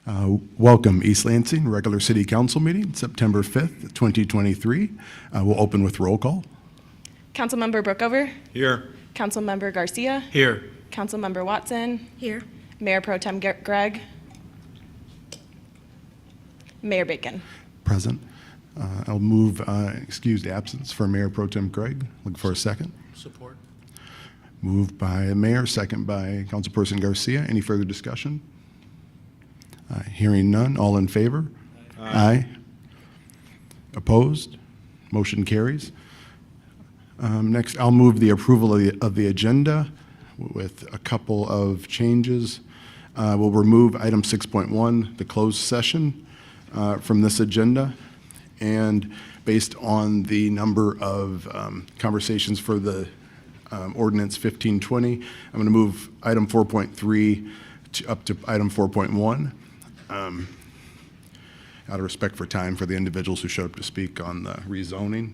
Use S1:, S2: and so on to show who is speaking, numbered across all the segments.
S1: Welcome, East Lansing regular city council meeting, September 5th, 2023. We'll open with roll call.
S2: Councilmember Brookover.
S3: Here.
S2: Councilmember Garcia.
S3: Here.
S2: Councilmember Watson.
S4: Here.
S2: Mayor Pro Tem Gregg. Mayor Bacon.
S1: Present. I'll move excused absence for Mayor Pro Tem Gregg. Look for a second.
S3: Support.
S1: Moved by Mayor, second by Councilperson Garcia. Any further discussion? Hearing none. All in favor? Aye. Opposed? Motion carries. Next, I'll move the approval of the agenda with a couple of changes. We'll remove item 6.1, the closed session, from this agenda. And based on the number of conversations for the ordinance 1520, I'm going to move item 4.3 up to item 4.1. Out of respect for time for the individuals who showed up to speak on the rezoning.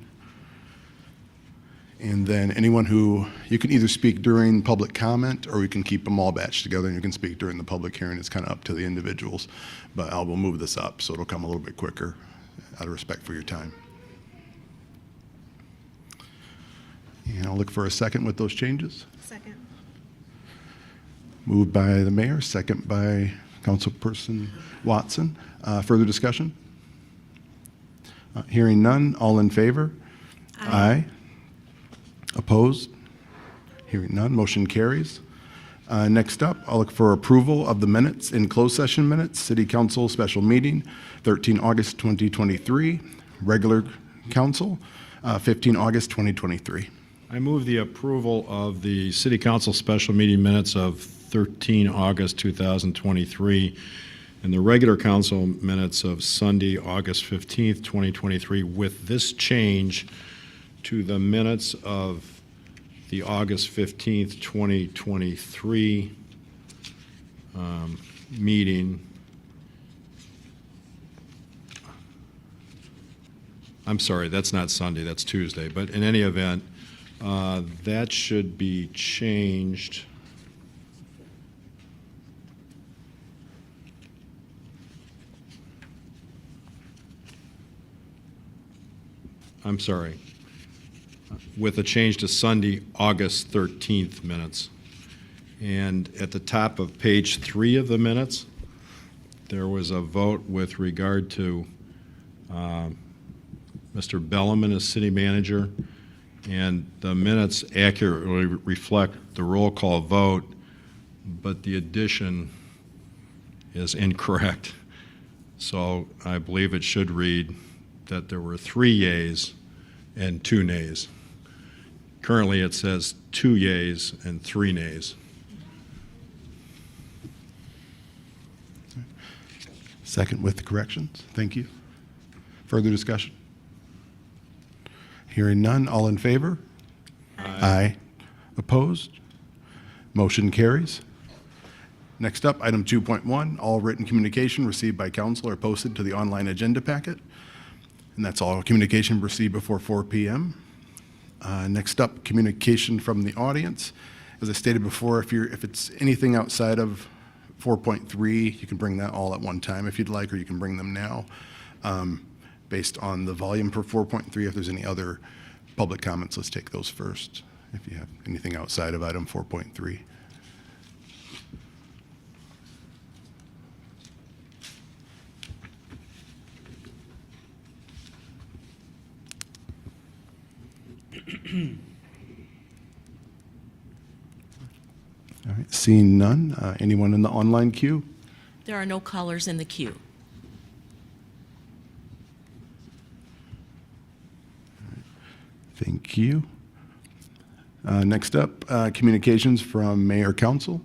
S1: And then anyone who, you can either speak during public comment or we can keep them all batched together and you can speak during the public hearing. It's kind of up to the individuals, but I will move this up so it'll come a little bit quicker out of respect for your time. And I'll look for a second with those changes.
S4: Second.
S1: Moved by the mayor, second by Councilperson Watson. Further discussion? Hearing none. All in favor? Aye. Opposed? Hearing none. Motion carries. Next up, I'll look for approval of the minutes in closed session minutes. City Council special meeting, 13 August 2023. Regular Council, 15 August 2023.
S3: I move the approval of the City Council special meeting minutes of 13 August 2023 and the regular council minutes of Sunday, August 15th, 2023, with this change to the minutes of the August 15th, 2023 meeting. I'm sorry, that's not Sunday, that's Tuesday. But in any event, that should be changed. I'm sorry, with a change to Sunday, August 13th minutes. And at the top of page 3 of the minutes, there was a vote with regard to Mr. Belliman as city manager, and the minutes accurately reflect the roll call vote, but the addition is incorrect. So I believe it should read that there were 3 yeas and 2 nays. Currently it says 2 yeas and 3 nays.
S1: Second with the corrections. Thank you. Further discussion? Hearing none. All in favor? Aye. Opposed? Motion carries. Next up, item 2.1, all written communication received by council are posted to the online agenda packet. And that's all communication received before 4 p.m. Next up, communication from the audience. As I stated before, if it's anything outside of 4.3, you can bring that all at one time if you'd like, or you can bring them now. Based on the volume for 4.3, if there's any other public comments, let's take those first. If you have anything outside of item 4.3. All right, seeing none. Anyone in the online queue?
S4: There are no callers in the queue.
S1: Thank you. Next up, communications from Mayor Council.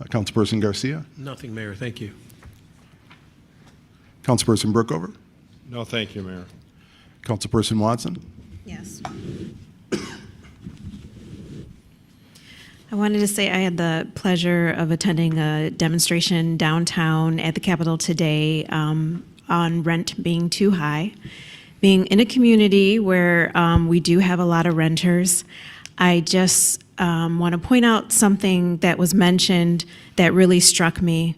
S1: Councilperson Garcia.
S5: Nothing, Mayor. Thank you.
S1: Councilperson Brookover.
S3: No, thank you, Mayor.
S1: Councilperson Watson.
S4: Yes. I wanted to say I had the pleasure of attending a demonstration downtown at the Capitol today on rent being too high. Being in a community where we do have a lot of renters, I just want to point out something that was mentioned that really struck me.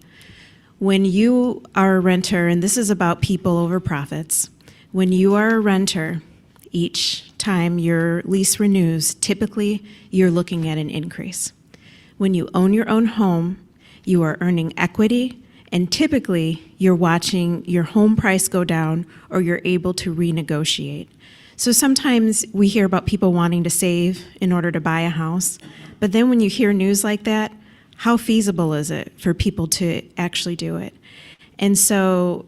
S4: When you are a renter, and this is about people over profits, when you are a renter, each time your lease renews, typically you're looking at an increase. When you own your own home, you are earning equity, and typically you're watching your home price go down or you're able to renegotiate. So sometimes we hear about people wanting to save in order to buy a house, but then when you hear news like that, how feasible is it for people to actually do it? And so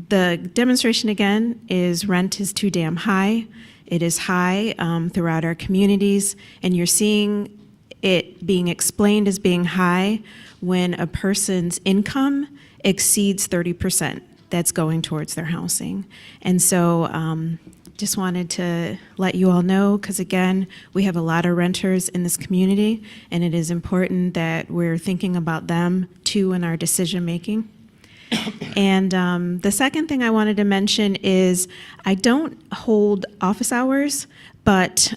S4: the demonstration again is rent is too damn high. It is high throughout our communities, and you're seeing it being explained as being high when a person's income exceeds 30% that's going towards their housing. And so just wanted to let you all know, because again, we have a lot of renters in this community, and it is important that we're thinking about them too in our decision making. And the second thing I wanted to mention is I don't hold office hours, but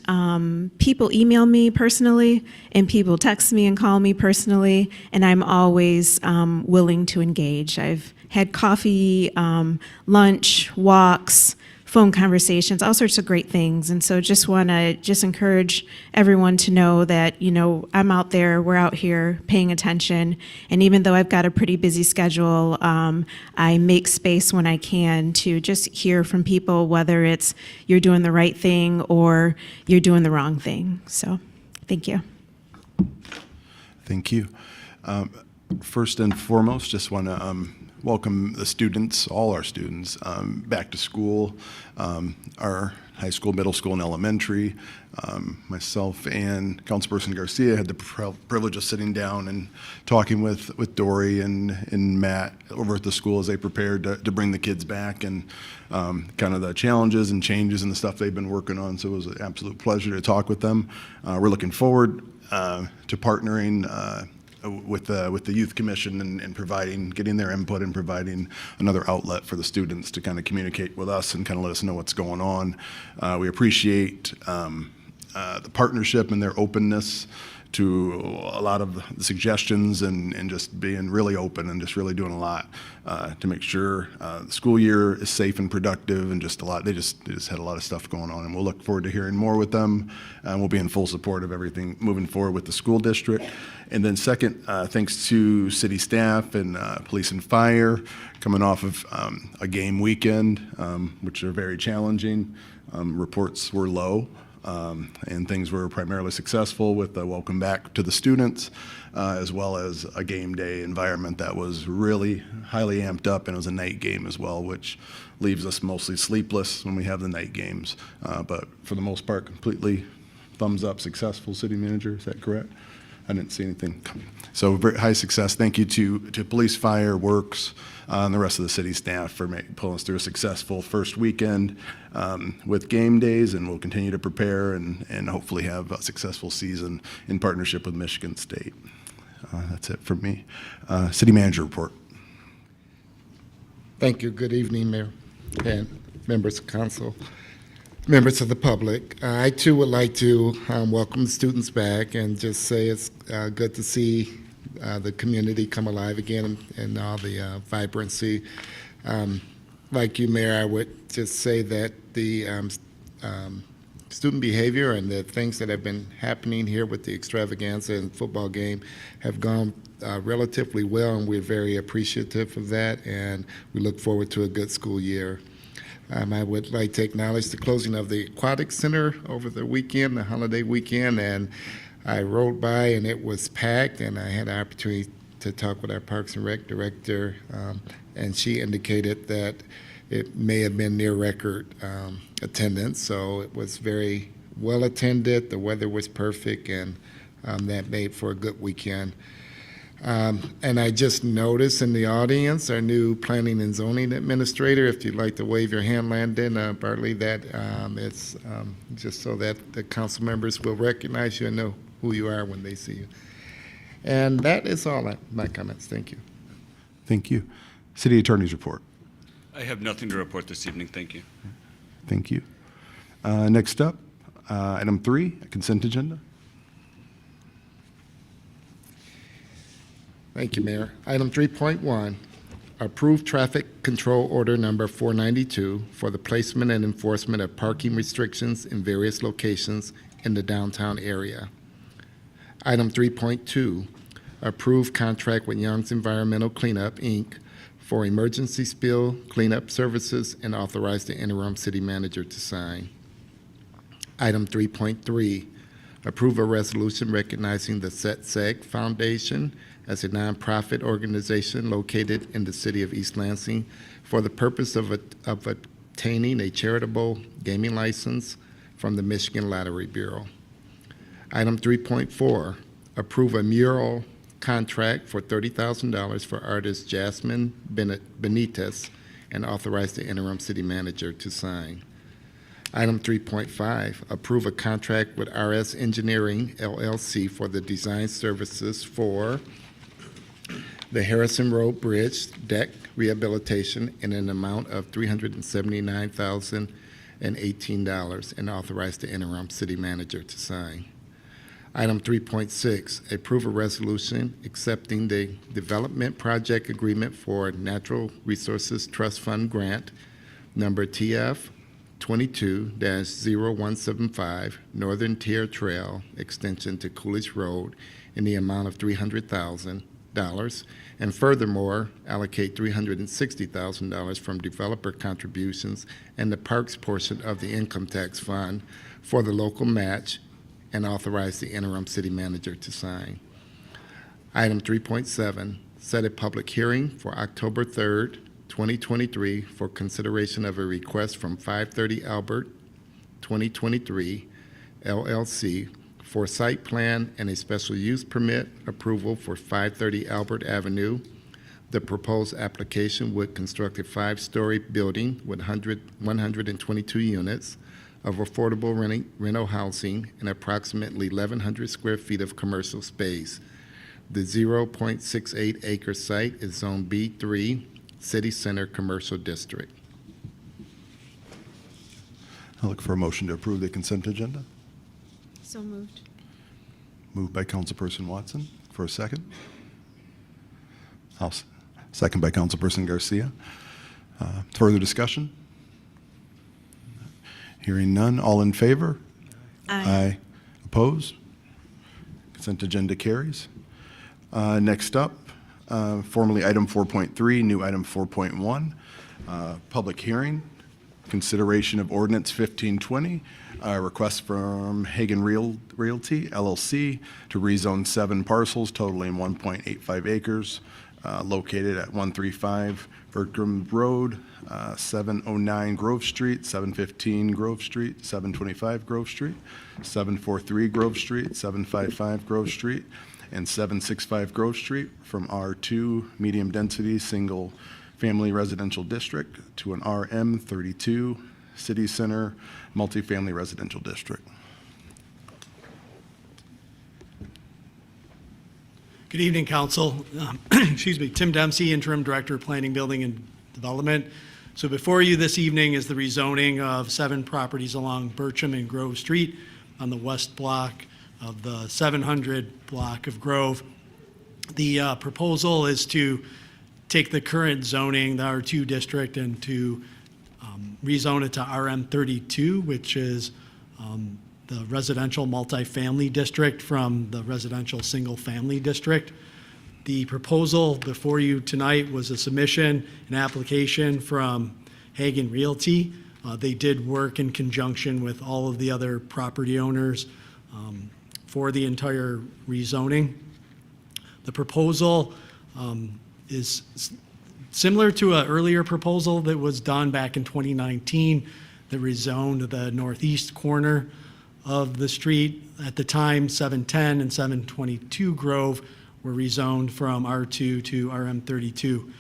S4: people email me personally, and people text me and call me personally, and I'm always willing to engage. I've had coffee, lunch, walks, phone conversations, all sorts of great things. And so just want to encourage everyone to know that, you know, I'm out there, we're out here paying attention. And even though I've got a pretty busy schedule, I make space when I can to just hear from people, whether it's you're doing the right thing or you're doing the wrong thing. So thank you.
S1: Thank you. First and foremost, just want to welcome the students, all our students, back to school, our high school, middle school, and elementary. Myself and Councilperson Garcia had the privilege of sitting down and talking with Dory and Matt over at the school as they prepared to bring the kids back, and kind of the challenges and changes and the stuff they've been working on. So it was an absolute pleasure to talk with them. We're looking forward to partnering with the Youth Commission and getting their input and providing another outlet for the students to kind of communicate with us and kind of let us know what's going on. We appreciate the partnership and their openness to a lot of the suggestions and just being really open and just really doing a lot to make sure the school year is safe and productive, and just a lot. They just had a lot of stuff going on, and we'll look forward to hearing more with them. And we'll be in full support of everything moving forward with the school district. And then second, thanks to city staff and police and fire coming off of a game weekend, which are very challenging. Reports were low. And things were primarily successful with the welcome back to the students, as well as a game day environment that was really highly amped up, and it was a night game as well, which leaves us mostly sleepless when we have the night games. But for the most part, completely thumbs up, successful city manager, is that correct? I didn't see anything coming. So very high success. Thank you to police, fire, works, and the rest of the city staff for pulling us through a successful first weekend with game days, and we'll continue to prepare and hopefully have a successful season in partnership with Michigan State. That's it for me. City manager report.
S5: Thank you. Good evening, Mayor and members of council, members of the public. I too would like to welcome the students back and just say it's good to see the community come alive again and all the vibrancy. Like you, Mayor, I would just say that the student behavior and the things that have been happening here with the extravaganza and football game have gone relatively well, and we're very appreciative of that, and we look forward to a good school year. I would like to acknowledge the closing of the Aquatic Center over the weekend, the holiday weekend, and I rode by and it was packed, and I had an opportunity to talk with our Parks and Rec director, and she indicated that it may have been near record attendance, so it was very well attended, the weather was perfect, and that made for a good weekend. And I just noticed in the audience our new planning and zoning administrator. If you'd like to wave your hand, Landon Bartley, that it's just so that the council members will recognize you and know who you are when they see you. And that is all my comments. Thank you.
S1: Thank you. City attorney's report.
S6: I have nothing to report this evening. Thank you.
S1: Thank you. Next up, item 3, consent agenda.
S5: Thank you, Mayor. Item 3.1, approve traffic control order number 492 for the placement and enforcement of parking restrictions in various locations in the downtown area. Item 3.2, approve contract with Young's Environmental Cleanup, Inc. for emergency spill cleanup services and authorize the interim city manager to sign. Item 3.3, approve a resolution recognizing the SETSEG Foundation as a nonprofit organization located in the city of East Lansing for the purpose of obtaining a charitable gaming license from the Michigan Lottery Bureau. Item 3.4, approve a mural contract for $30,000 for artist Jasmine Benitez and authorize the interim city manager to sign. Item 3.5, approve a contract with RS Engineering LLC for the design services for the Harrison Road Bridge deck rehabilitation in an amount of $379,018 and authorize the interim city manager to sign. Item 3.6, approve a resolution accepting the development project agreement for Natural Resources Trust Fund grant number TF 22-0175 Northern Tier Trail extension to Coolidge Road in the amount of $300,000, and furthermore allocate $360,000 from developer contributions and the parks portion of the income tax fund for the local match and authorize the interim city manager to sign. Item 3.7, set a public hearing for October 3rd, 2023 for consideration of a request from 530 Albert 2023 LLC for site plan and a special use permit approval for 530 Albert Avenue. The proposed application would construct a 5-story building with 122 units of affordable rental housing and approximately 1,100 square feet of commercial space. The 0.68 acre site is Zone B3, City Center Commercial District.
S1: I'll look for a motion to approve the consent agenda.
S4: So moved.
S1: Moved by Councilperson Watson. For a second? Second by Councilperson Garcia. Further discussion? Hearing none. All in favor?
S4: Aye.
S1: Opposed? Consent agenda carries. Next up, formerly item 4.3, new item 4.1, public hearing, consideration of ordinance 1520, request from Hagen Realty LLC to rezone 7 parcels totaling 1.85 acres located at 135 Furtherm Road, 709 Grove Street, 715 Grove Street, 725 Grove Street, 743 Grove Street, 755 Grove Street, and 765 Grove Street from R2 medium density single family residential district to an RM32 city center multifamily residential district.
S7: Good evening, Council. Excuse me, Tim Dempsey, Interim Director of Planning, Building, and Development. So before you this evening is the rezoning of 7 properties along Bircham and Grove Street on the west block of the 700 block of Grove. The proposal is to take the current zoning, the R2 district, and to rezone it to RM32, which is the residential multifamily district from the residential single-family district. The proposal before you tonight was a submission, an application from Hagen Realty. They did work in conjunction with all of the other property owners for the entire rezoning. The proposal is similar to an earlier proposal that was done back in 2019 that rezoned the northeast corner of the street. At the time, 710 and 722 Grove were rezoned from R2 to RM32.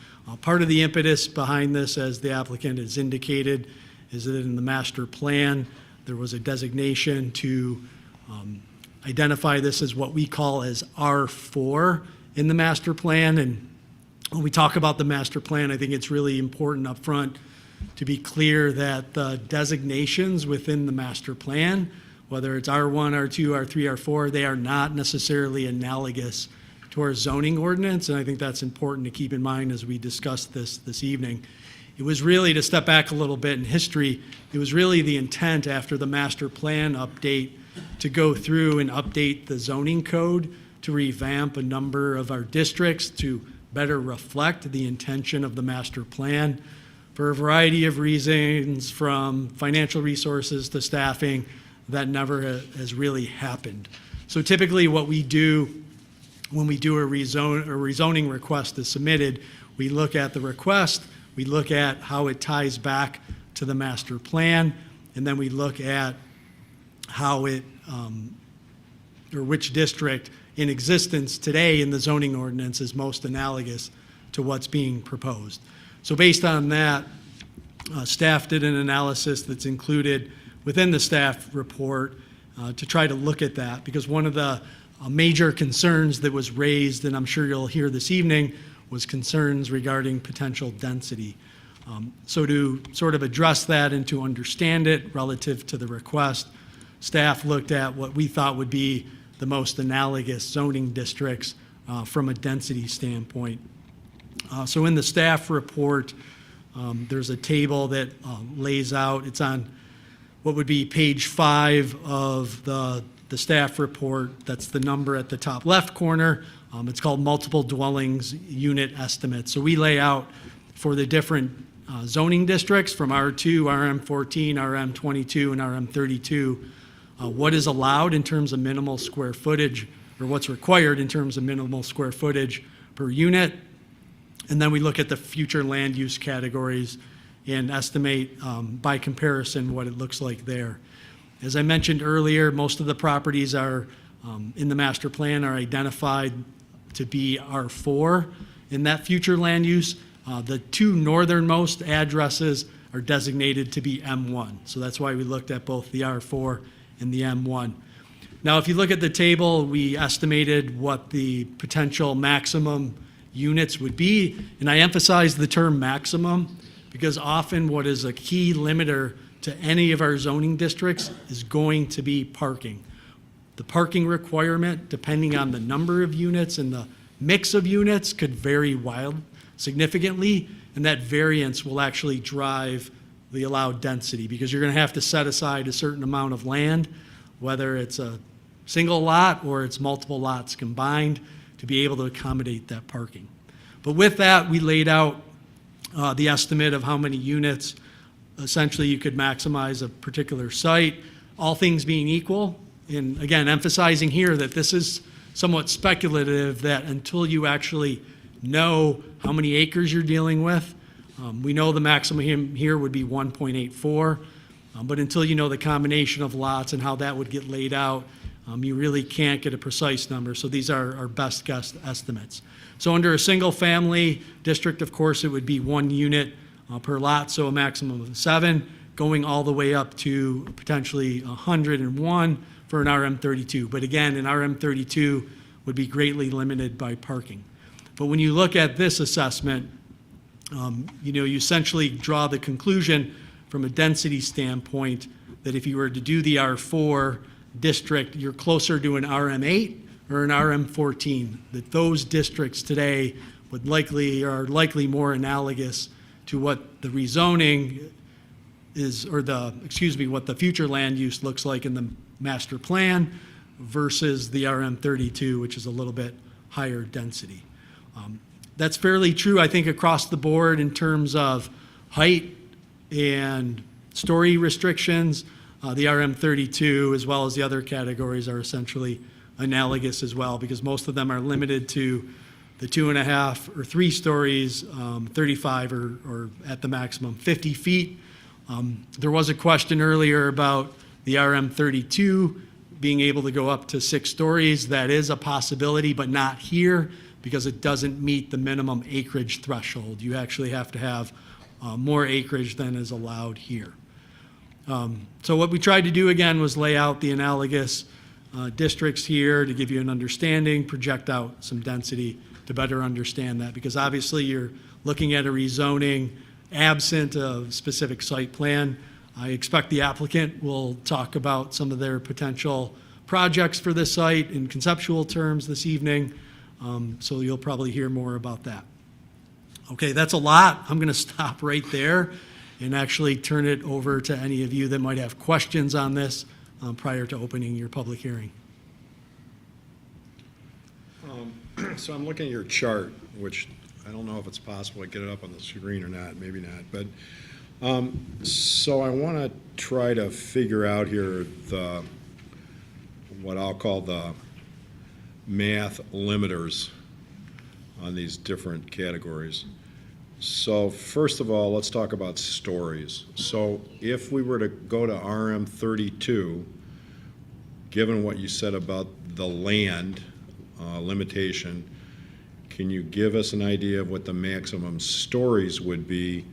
S7: Part of the impetus behind this, as the applicant has indicated, is that in the master plan, there was a designation to identify this as what we call as R4 in the master plan. And when we talk about the master plan, I think it's really important up front to be clear that the designations within the master plan, whether it's R1, R2, R3, R4, they are not necessarily analogous to to our zoning ordinance, and I think that's important to keep in mind as we discuss this evening. It was really, to step back a little bit in history, it was really the intent after the master plan update to go through and update the zoning code to revamp a number of our districts to better reflect the intention of the master plan. For a variety of reasons, from financial resources to staffing, that never has really happened. So typically what we do when we do a rezoning request is submitted, we look at the request, we look at how it ties back to the master plan, and then we look at how it, or which district in existence today in the zoning ordinance is most analogous to what's being proposed. So based on that, staff did an analysis that's included within the staff report to try to look at that, because one of the major concerns that was raised, and I'm sure you'll hear this evening, was concerns regarding potential density. So to sort of address that and to understand it relative to the request, staff looked at what we thought would be the most analogous zoning districts from a density standpoint. So in the staff report, there's a table that lays out, it's on what would be page 5 of the staff report. That's the number at the top left corner. It's called multiple dwellings unit estimate. So we lay out for the different zoning districts from R2, RM14, RM22, and RM32, what is allowed in terms of minimal square footage, or what's required in terms of minimal square footage per unit. And then we look at the future land use categories and estimate by comparison what it looks like there. As I mentioned earlier, most of the properties are in the master plan are identified to be R4 in that future land use. The two northernmost addresses are designated to be M1. So that's why we looked at both the R4 and the M1. Now, if you look at the table, we estimated what the potential maximum units would be, and I emphasize the term maximum because often what is a key limiter to any of our zoning districts is going to be parking. The parking requirement, depending on the number of units and the mix of units, could vary significantly, and that variance will actually drive the allowed density, because you're going to have to set aside a certain amount of land, whether it's a single lot or it's multiple lots combined, to be able to accommodate that parking. But with that, we laid out the estimate of how many units essentially you could maximize a particular site, all things being equal. And again, emphasizing here that this is somewhat speculative, that until you actually know how many acres you're dealing with, we know the maximum here would be 1.84, but until you know the combination of lots and how that would get laid out, you really can't get a precise number. So these are our best guess estimates. So under a single family district, of course, it would be 1 unit per lot, so a maximum of 7, going all the way up to potentially 101 for an RM32. But again, an RM32 would be greatly limited by parking. But when you look at this assessment, you essentially draw the conclusion from a density standpoint that if you were to do the R4 district, you're closer to an RM8 or an RM14, that those districts today are likely more analogous to what the rezoning is, or what the future land use looks like in the master plan versus the RM32, which is a little bit higher density. That's fairly true, I think, across the board in terms of height and story restrictions. The RM32, as well as the other categories, are essentially analogous as well, because most of them are limited to the 2.5 or 3 stories, 35 or at the maximum 50 feet. There was a question earlier about the RM32 being able to go up to 6 stories. That is a possibility, but not here, because it doesn't meet the minimum acreage threshold. You actually have to have more acreage than is allowed here. So what we tried to do again was lay out the analogous districts here to give you an understanding, project out some density to better understand that, because obviously you're looking at a rezoning absent of specific site plan. I expect the applicant will talk about some of their potential projects for this site in conceptual terms this evening. So you'll probably hear more about that. Okay, that's a lot. I'm going to stop right there and actually turn it over to any of you that might have questions on this prior to opening your public hearing.
S3: So I'm looking at your chart, which I don't know if it's possible to get it up on the screen or not, maybe not. But so I want to try to figure out here what I'll call the math limiters on these different categories. So first of all, let's talk about stories. So if we were to go to RM 32, given what you said about the land limitation, can you give us an idea of what the maximum stories would be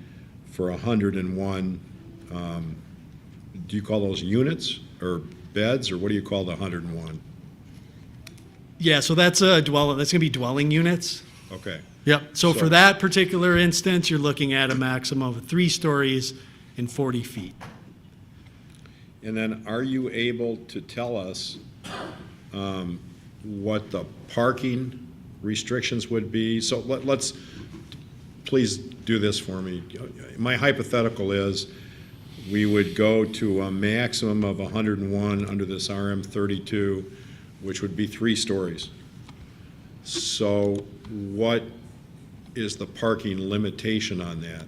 S3: for 101, do you call those units or beds, or what do you call the 101?
S7: Yeah, so that's that's going to be dwelling units.
S3: Okay.
S7: Yep. So for
S3: So-
S7: that particular instance, you're looking at a maximum of 3 stories and 40 feet.
S3: And then are you able to tell us what the parking restrictions would be? So let's, please do this for me. My hypothetical is we would go to a maximum of 101 under this RM 32, which would be 3 stories. So what is the parking limitation on that?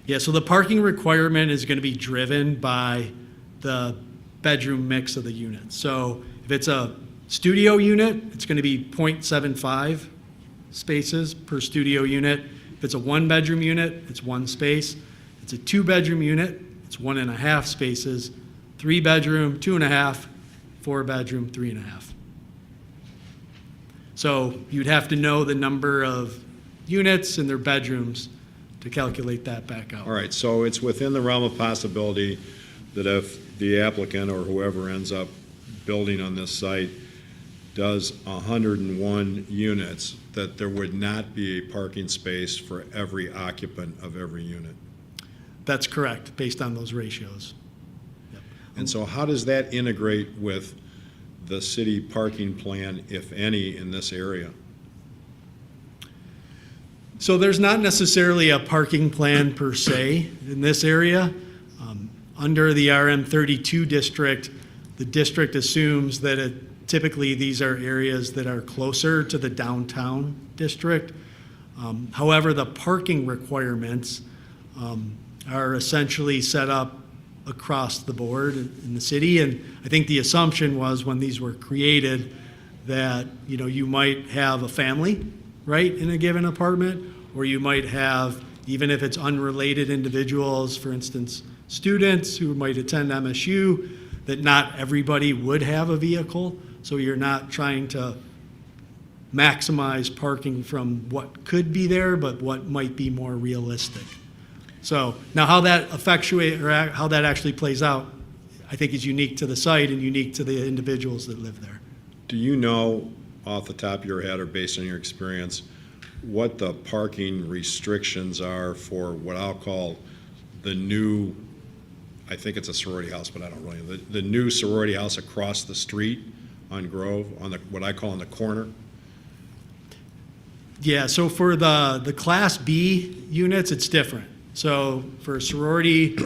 S7: Yeah, so the parking requirement is going to be driven by the bedroom mix of the units. So if it's a studio unit, it's going to be 0.75 spaces per studio unit. If it's a 1-bedroom unit, it's 1 space. If it's a 2-bedroom unit, it's 1.5 spaces. 3-bedroom, 2.5. 4-bedroom, 3.5. So you'd have to know the number of units and their bedrooms to calculate that back out.
S3: All right, so it's within the realm of possibility that if the applicant or whoever ends up building on this site does 101 units, that there would not be a parking space for every occupant of every unit.
S7: That's correct, based on those ratios.
S3: And so how does that integrate with the city parking plan, if any, in this area?
S7: So there's not necessarily a parking plan per se in this area. Under the RM 32 district, the district assumes that typically these are areas that are closer to the downtown district. However, the parking requirements are essentially set up across the board in the city. And I think the assumption was when these were created that, you know, you might have a family, right, in a given apartment, or you might have, even if it's unrelated individuals, for instance, students who might attend MSU, that not everybody would have a vehicle. So you're not trying to maximize parking from what could be there, but what might be more realistic. So now how that effectuate or how that actually plays out, I think is unique to the site and unique to the individuals that live there.
S3: Do you know off the top of your head or based on your experience what the parking restrictions are for what I'll call the new, I think it's a sorority house, but I don't really know, the new sorority house across the street on Grove, on the, what I call on the corner?
S7: Yeah, so for the Class B units, it's different. So for a sorority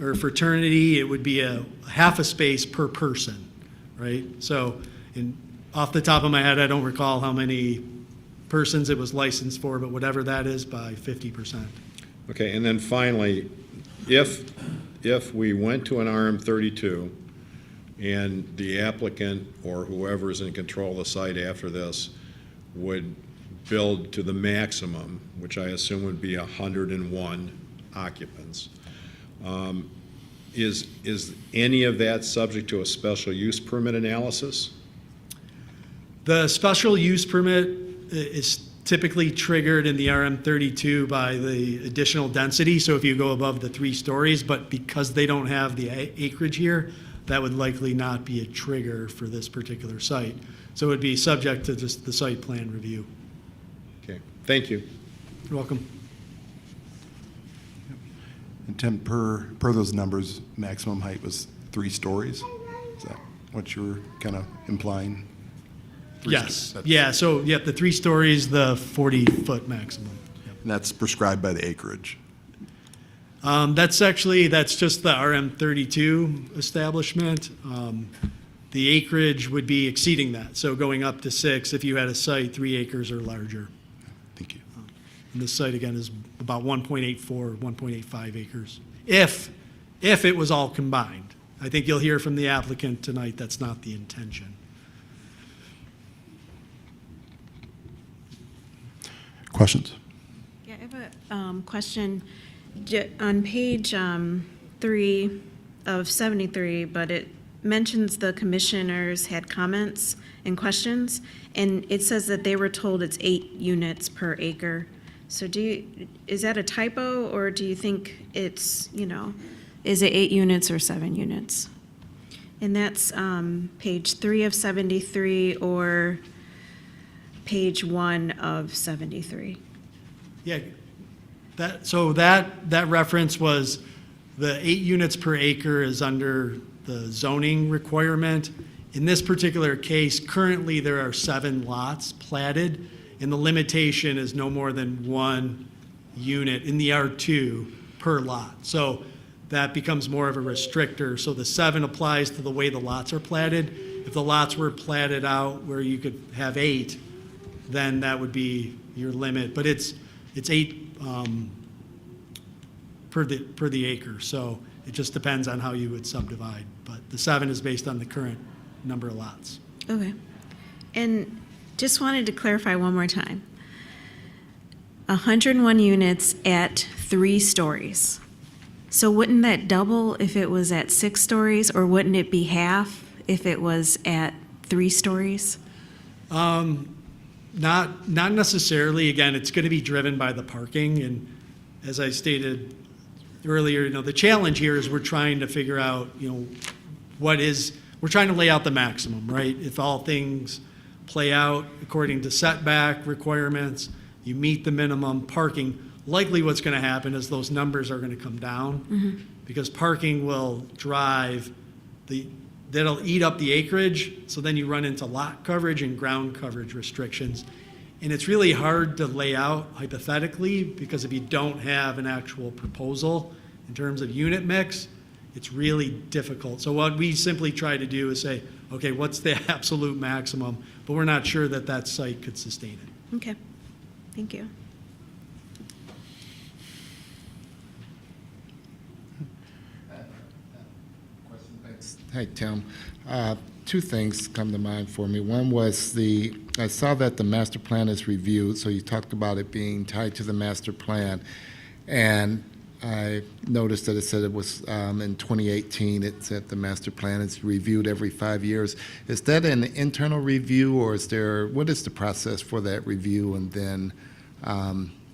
S7: or fraternity, it would be a half a space per person, right? So off the top of my head, I don't recall how many persons it was licensed for, but whatever that is by 50%.
S3: Okay, and then finally, if we went to an RM 32 and the applicant or whoever is in control of the site after this would build to the maximum, which I assume would be 101 occupants, is any of that subject to a special use permit analysis?
S7: The special use permit is typically triggered in the RM 32 by the additional density, so if you go above the 3 stories, but because they don't have the acreage here, that would likely not be a trigger for this particular site. So it would be subject to just the site plan review.
S3: Okay, thank you.
S7: You're welcome.
S1: And Tim, per those numbers, maximum height was 3 stories? Is that what you were kind of implying?
S7: Yes, yeah, so, yep, the 3 stories, the 40-foot maximum. Yep.
S1: And that's prescribed by the acreage.
S7: That's just the RM32 establishment. The acreage would be exceeding that, so going up to 6 if you had a site 3 acres or larger.
S1: Thank you.
S7: And this site, again, is about 1.84, 1.85 acres, if it was all combined. I think you'll hear from the applicant tonight that's not the intention.
S1: Questions?
S4: Yeah, I have a question on page 3 of 73, but it mentions the commissioners had comments and questions, and it says that they were told it's 8 units per acre. So is that a typo, or do you think it's, is it 8 units or 7 units? And that's page 3 of 73 or page 1 of 73.
S7: Yeah, that reference was the 8 units per acre is under the zoning requirement. In this particular case, currently there are 7 lots platted, and the limitation is no more than 1 unit in the R2 per lot. So that becomes more of a restrictor. So the 7 applies to the way the lots are platted. If the lots were platted out where you could have 8, then that would be your limit. But it's 8 per the acre. So it just depends on how you would subdivide. But the 7 is based on the current number of lots.
S4: Okay. And just wanted to clarify one more time. 101 units at 3 stories. So wouldn't that double if it was at 6 stories, or wouldn't it be half if it was at 3 stories?
S7: Not necessarily. Again, it's going to be driven by the parking. And as I stated earlier, the challenge here is we're trying to figure out, we're trying to lay out the maximum, right? If all things play out according to setback requirements, you meet the minimum parking, likely what's going to happen is those numbers are going to come down because parking will drive that'll eat up the acreage, so then you run into lot coverage and ground coverage restrictions. And it's really hard to lay out hypothetically because if you don't have an actual proposal in terms of unit mix, it's really difficult. So what we simply try to do is say, okay, what's the absolute maximum? But we're not sure that site could sustain it.
S4: Okay. Thank you.
S5: Hi, Tim. 2 things come to mind for me. One was I saw that the master plan is reviewed, so you talked about it being tied to the master plan. And I noticed that it said it was in 2018, it said the master plan is reviewed every 5 years. Is that an internal review, or what is the process for that review? And then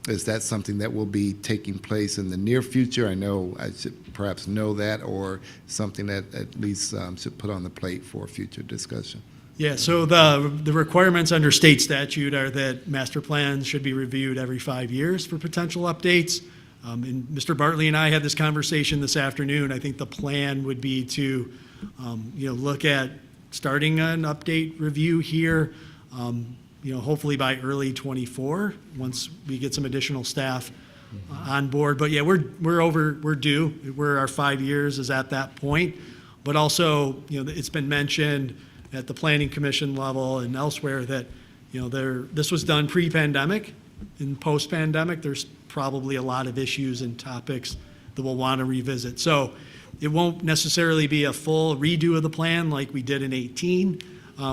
S5: is that something that will be taking place in the near future? I know I should perhaps know that, or something that at least should put on the plate for future discussion.
S7: Yeah, so the requirements under state statute are that master plans should be reviewed every 5 years for potential updates. And Mr. Bartley and I had this conversation this afternoon. I think the plan would be to, look at starting an update review here, hopefully by early '24, once we get some additional staff on board. But yeah, we're due. Our 5 years is at that point. But also, it's been mentioned at the Planning Commission level and elsewhere that, this was done pre-pandemic. And post-pandemic, there's probably a lot of issues and topics that we'll want to revisit. So it won't necessarily be a full redo of the plan like we did in 18,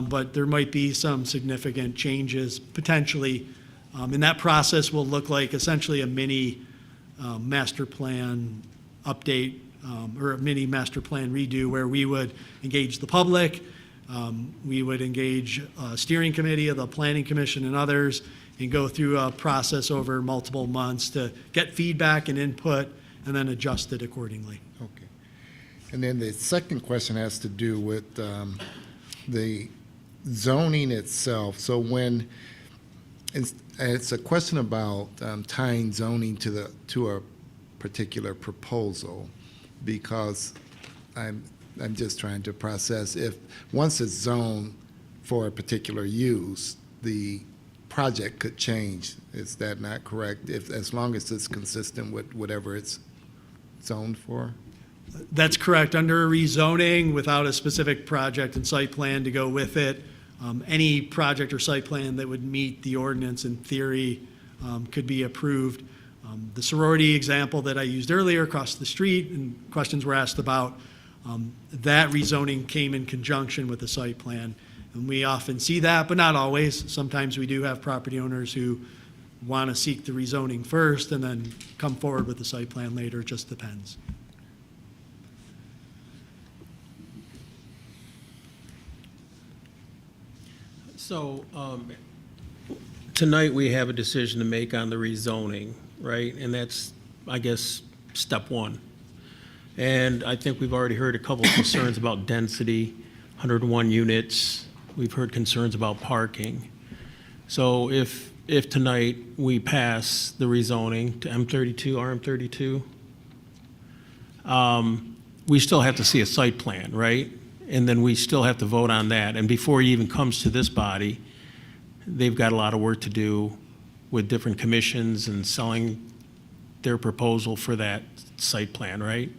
S7: but there might be some significant changes potentially. And that process will look like essentially a mini master plan update or a mini master plan redo where we would engage the public, we would engage a steering committee of the Planning Commission and others, and go through a process over multiple months to get feedback and input and then adjust it accordingly.
S5: Okay. And then the second question has to do with the zoning itself. So when it's a question about tying zoning to a particular proposal, because I'm just trying to process if once it's zoned for a particular use, the project could change. Is that not correct? As long as it's consistent with whatever it's zoned for?
S7: That's correct. Under rezoning, without a specific project and site plan to go with it, any project or site plan that would meet the ordinance in theory could be approved. The sorority example that I used earlier across the street and questions were asked about, that rezoning came in conjunction with the site plan. And we often see that, but not always. Sometimes we do have property owners who want to seek the rezoning first and then come forward with the site plan later. It just depends.
S8: So, tonight we have a decision to make on the rezoning, right? And that's, I guess, step one. And I think we've already heard a couple of concerns about density, 101 units. We've heard concerns about parking. So if tonight we pass the rezoning to M32, RM32, we still have to see a site plan, right? And then we still have to vote on that. And before it even comes to this body, they've got a lot of work to do with different commissions and selling their proposal for that site plan, right?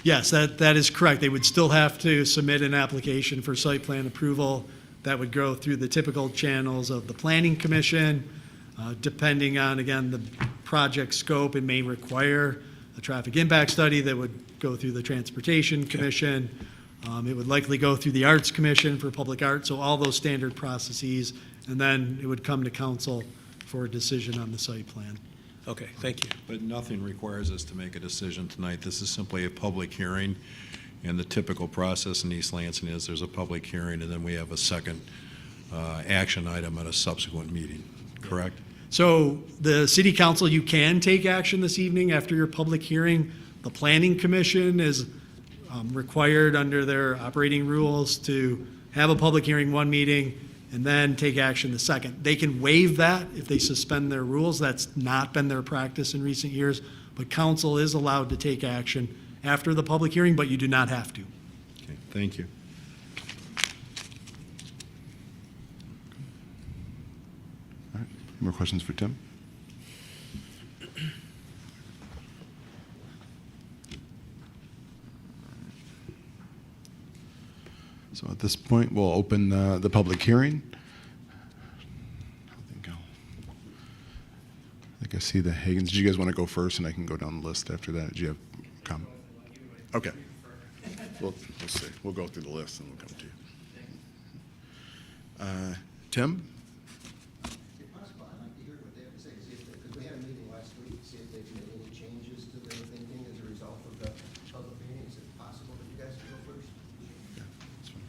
S7: Yes, that is correct. They would still have to submit an application for site plan approval. That would go through the typical channels of the Planning Commission. Depending on, again, the project scope, it may require a traffic impact study that would go through the Transportation Commission. It would likely go through the Arts Commission for public art, so all those standard processes, and then it would come to council for a decision on the site plan.
S8: Okay, thank you.
S3: But nothing requires us to make a decision tonight. This is simply a public hearing, and the typical process in East Lansing is there's a public hearing, and then we have a second action item at a subsequent meeting, correct?
S7: So the city council, you can take action this evening after your public hearing. The Planning Commission is required under their operating rules to have a public hearing one meeting and then take action the second. They can waive that if they suspend their rules. That's not been their practice in recent years, but council is allowed to take action after the public hearing, but you do not have to.
S3: Okay, thank you.
S1: All right, more questions for Tim? So at this point, we'll open the public hearing. I think I see the Hagens. Did you guys want to go first, and I can go down the list after that? Do you have a comment? Okay. We'll see. We'll go through the list, and we'll come to you. Tim?
S9: If possible, I'd like to hear what they have to say. Because we had a meeting last week, see if they've made any changes to their thinking as a result of the public meeting. Is it possible that you guys can go first?
S1: Yeah, that's fine.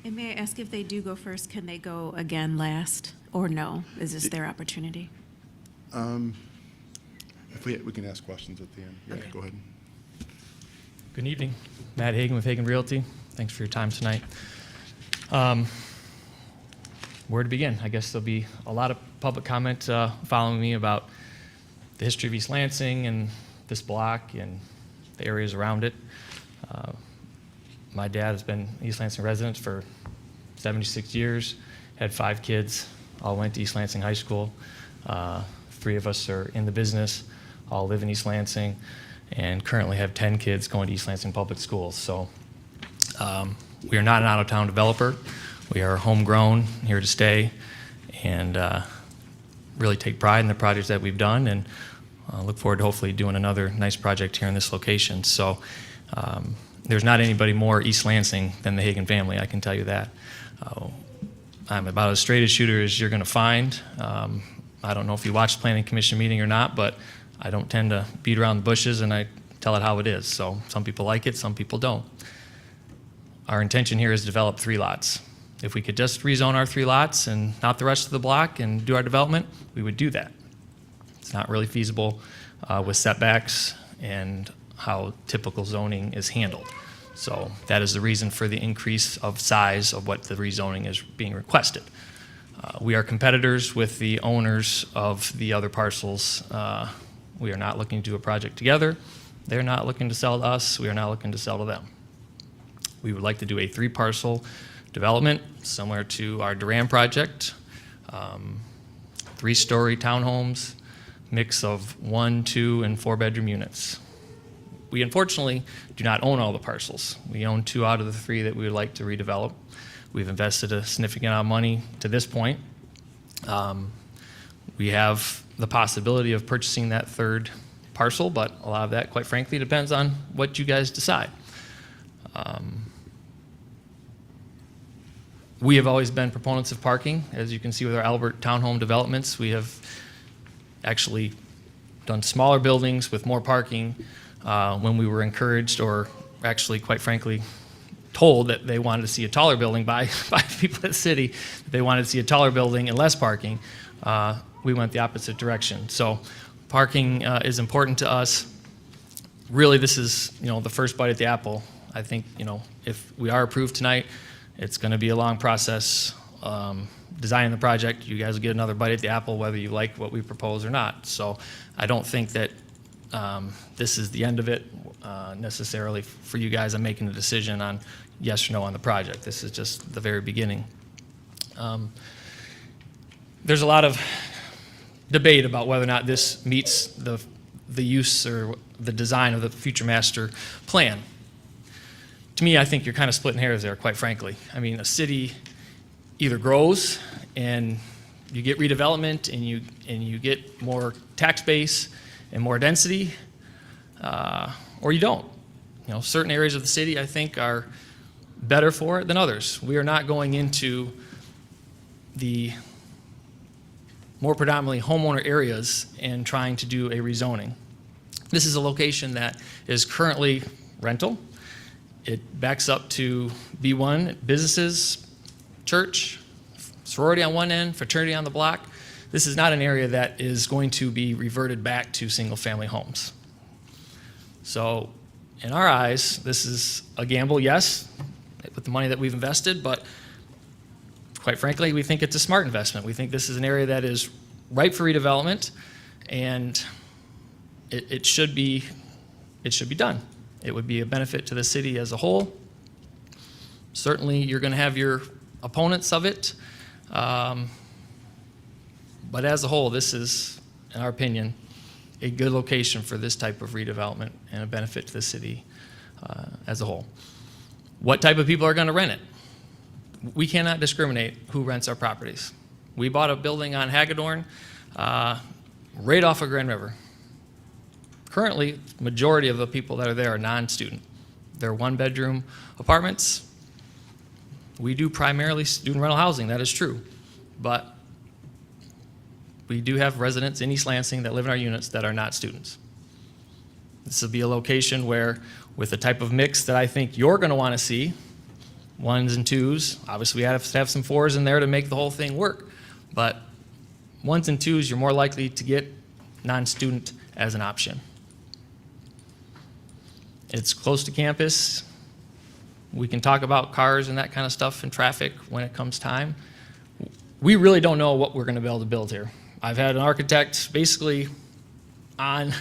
S4: And may I ask, if they do go first, can they go again last, or no? Is this their opportunity?
S1: If we can ask questions at the end. Yeah,
S4: Okay.
S1: go ahead.
S10: Good evening. Matt Hagan with Hagan Realty. Thanks for your time tonight. Where to begin? I guess there'll be a lot of public comment following me about the history of East Lansing and this block and the areas around it. My dad has been an East Lansing resident for 76 years, had 5 kids, all went to East Lansing High School. 3 of us are in the business, all live in East Lansing, and currently have 10 kids going to East Lansing Public Schools. So we are not an out-of-town developer. We are homegrown, here to stay, and really take pride in the projects that we've done, and look forward to hopefully doing another nice project here in this location. So there's not anybody more East Lansing than the Hagan family, I can tell you that. I'm about as straight a shooter as you're going to find. I don't know if you watched the Planning Commission meeting or not, but I don't tend to beat around the bushes, and I tell it how it is. So some people like it, some people don't. Our intention here is to develop 3 lots. If we could just rezone our 3 lots and not the rest of the block and do our development, we would do that. It's not really feasible with setbacks and how typical zoning is handled. So that is the reason for the increase of size of what the rezoning is being requested. We are competitors with the owners of the other parcels. We are not looking to do a project together. They're not looking to sell to us. We are not looking to sell to them. We would like to do a 3-parcel development, similar to our Duran project. 3-story townhomes, mix of 1, 2, and 4-bedroom units. We unfortunately do not own all the parcels. We own 2 out of the 3 that we would like to redevelop. We've invested a significant amount of money to this point. We have the possibility of purchasing that 3rd parcel, but a lot of that, quite frankly, depends on what you guys decide. We have always been proponents of parking. As you can see with our Albert townhome developments, we have actually done smaller buildings with more parking when we were encouraged, or actually, quite frankly, told that they wanted to see a taller building by people at the city, that they wanted to see a taller building and less parking. We went the opposite direction. So parking is important to us. Really, this is, the first bite at the apple. I think, if we are approved tonight, it's going to be a long process designing the project. You guys will get another bite at the apple whether you like what we propose or not. So I don't think that this is the end of it necessarily for you guys. I'm making a decision on yes or no on the project. This is just the very beginning. There's a lot of debate about whether or not this meets the use or the design of the future master plan. To me, I think you're kind of splitting hairs there, quite frankly. I mean, a city either grows and you get redevelopment and you get more tax base and more density, or you don't. Certain areas of the city, I think, are better for it than others. We are not going into the more predominantly homeowner areas and trying to do a rezoning. This is a location that is currently rental. It backs up to B1 businesses, church, sorority on one end, fraternity on the block. This is not an area that is going to be reverted back to single-family homes. So in our eyes, this is a gamble, yes, with the money that we've invested, but quite frankly, we think it's a smart investment. We think this is an area that is ripe for redevelopment, and it should be done. It would be a benefit to the city as a whole. Certainly, you're going to have your opponents of it, but as a whole, this is, in our opinion, a good location for this type of redevelopment and a benefit to the city as a whole. What type of people are going to rent it? We cannot discriminate who rents our properties. We bought a building on Hagedorn right off of Grand River. Currently, majority of the people that are there are non-student. They're 1-bedroom apartments. We do primarily student rental housing, that is true. But we do have residents in East Lansing that live in our units that are not students. This will be a location where, with the type of mix that I think you're going to want to see, 1s and 2s, obviously we have to have some 4s in there to make the whole thing work, but 1s and 2s, you're more likely to get non-student as an option. It's close to campus. We can talk about cars and that kind of stuff and traffic when it comes time. We really don't know what we're going to be able to build here. I've had an architect basically on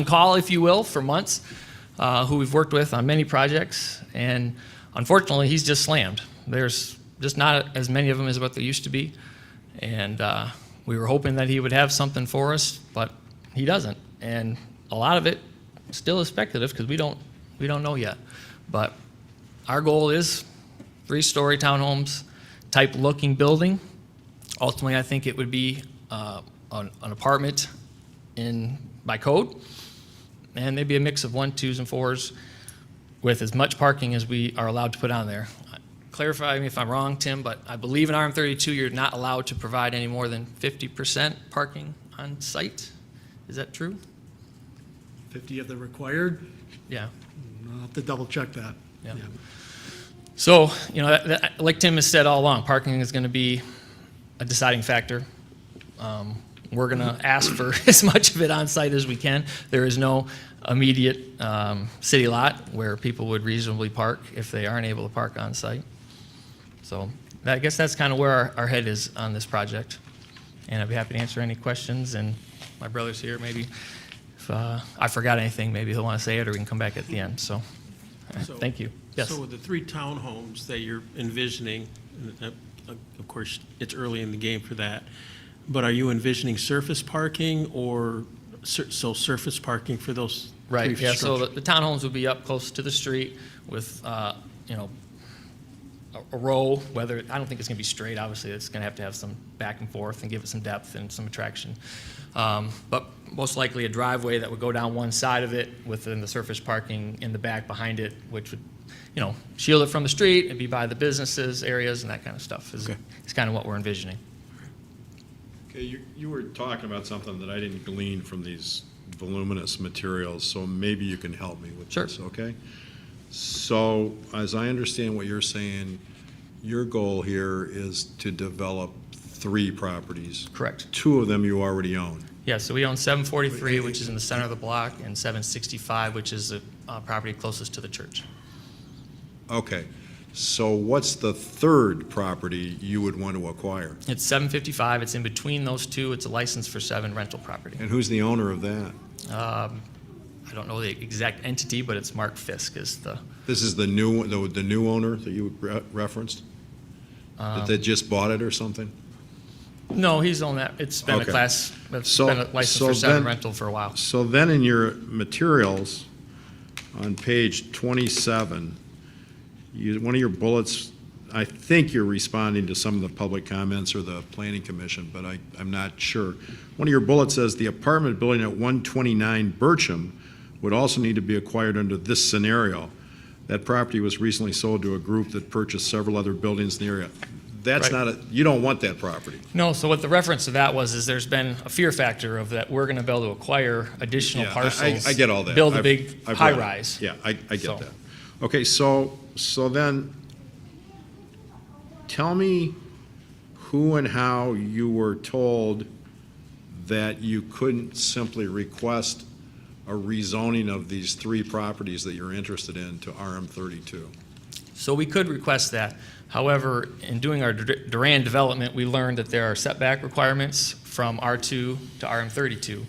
S10: call, if you will, for months, who we've worked with on many projects, and unfortunately, he's just slammed. There's just not as many of them as what there used to be, and we were hoping that he would have something for us, but he doesn't, and a lot of it still is speculative because we don't know yet. But our goal is 3-story townhomes type looking building. Ultimately, I think it would be an apartment by code, and maybe a mix of 1s, 2s, and 4s with as much parking as we are allowed to put on there. Clarify me if I'm wrong, Tim, but I believe in RM32 you're not allowed to provide any more than 50% parking on site. Is that true?
S7: 50 of the required?
S10: Yeah.
S7: I'll have to double check that.
S10: Yeah. So, like Tim has said all along, parking is going to be a deciding factor. We're going to ask for as much of it on site as we can. There is no immediate city lot where people would reasonably park if they aren't able to park on site. So I guess that's kind of where our head is on this project. And I'd be happy to answer any questions. And my brother's here. Maybe if I forgot anything, maybe he'll want to say it, or we can come back at the end. So Thank you. Yes.
S8: So with the 3 townhomes that you're envisioning, of course, it's early in the game for that, but are you envisioning surface parking or, surface parking for those?
S10: Right,
S8: 3
S10: yeah, so
S8: structures?
S10: the townhomes would be up close to the street with, you know, a row, whether, I don't think it's gonna be straight, obviously, it's gonna have to have some back and forth and give it some depth and some attraction. But most likely a driveway that would go down one side of it within the surface parking in the back behind it, which would, you know, shield it from the street and be by the businesses, areas, and that kind of stuff is kind of what we're envisioning.
S3: Okay, you were talking about something that I didn't glean from these voluminous materials, so maybe you can help me with
S10: Sure.
S3: this, okay? So, as I understand what you're saying, your goal here is to develop 3 properties.
S10: Correct.
S3: 2 of them you already own.
S10: Yeah, so we own 743, which is in the center of the block, and 765, which is the property closest to the church.
S3: Okay, so what's the 3rd property you would want to acquire?
S10: It's 755, it's in between those 2, it's a license for 7 rental property.
S3: And who's the owner of that?
S10: I don't know the exact entity, but it's Mark Fisk is the,
S3: This is the new owner that you referenced? That just bought it or something?
S10: no, he's owned that, it's been a
S3: Okay.
S10: class, it's
S3: So-
S10: been a license
S3: so
S10: for 7
S3: then-
S10: rental for a while.
S3: So then in your materials, on page 27, one of your bullets, I think you're responding to some of the public comments or the planning commission, but I'm not sure. One of your bullets says, "The apartment building at 129 Bircham would also need to be acquired under this scenario. That property was recently sold to a group that purchased several other buildings in the area." That's
S10: Right.
S3: not you don't want that property.
S10: No, so what the reference to that was, is there's been a fear factor of that we're gonna be able to acquire additional
S3: Yeah,
S10: parcels.
S3: I get all that.
S10: Build a
S3: I've-
S10: big
S3: I've read it.
S10: high-rise.
S3: Yeah, I get
S10: So-
S3: that. Okay, so then, tell me who and how you were told that you couldn't simply request a rezoning of these 3 properties that you're interested in to RM32.
S10: So we could request that. However, in doing our Duran development, we learned that there are setback requirements from R2 to RM32.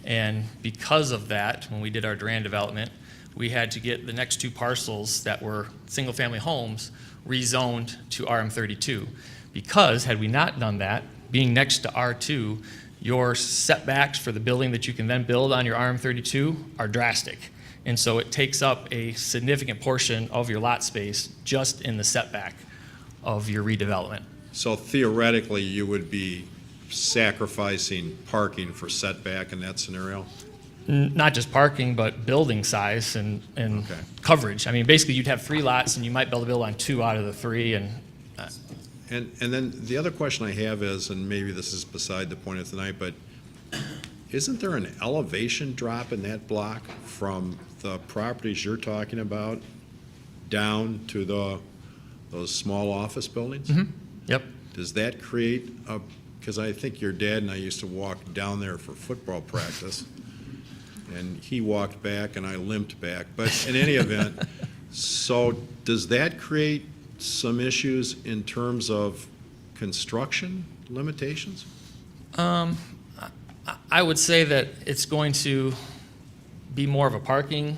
S10: And because of that, when we did our Duran development, we had to get the next 2 parcels that were single-family homes rezoned to RM32. Because had we not done that, being next to R2, your setbacks for the building that you can then build on your RM32 are drastic. And so it takes up a significant portion of your lot space just in the setback of your redevelopment.
S3: So theoretically, you would be sacrificing parking for setback in that scenario?
S10: Not just parking, but building size and
S3: Okay.
S10: coverage. I mean, basically, you'd have 3 lots, and you might be able to build on 2 out of the 3, and
S3: And then the other question I have is, and maybe this is beside the point of tonight, but isn't there an elevation drop in that block from the properties you're talking about down to those small office buildings?
S10: yep.
S3: Does that create because I think your dad and I used to walk down there for football practice, and he walked back and I limped back. But in any event, so does that create some issues in terms of construction limitations?
S10: I would say that it's going to be more of a parking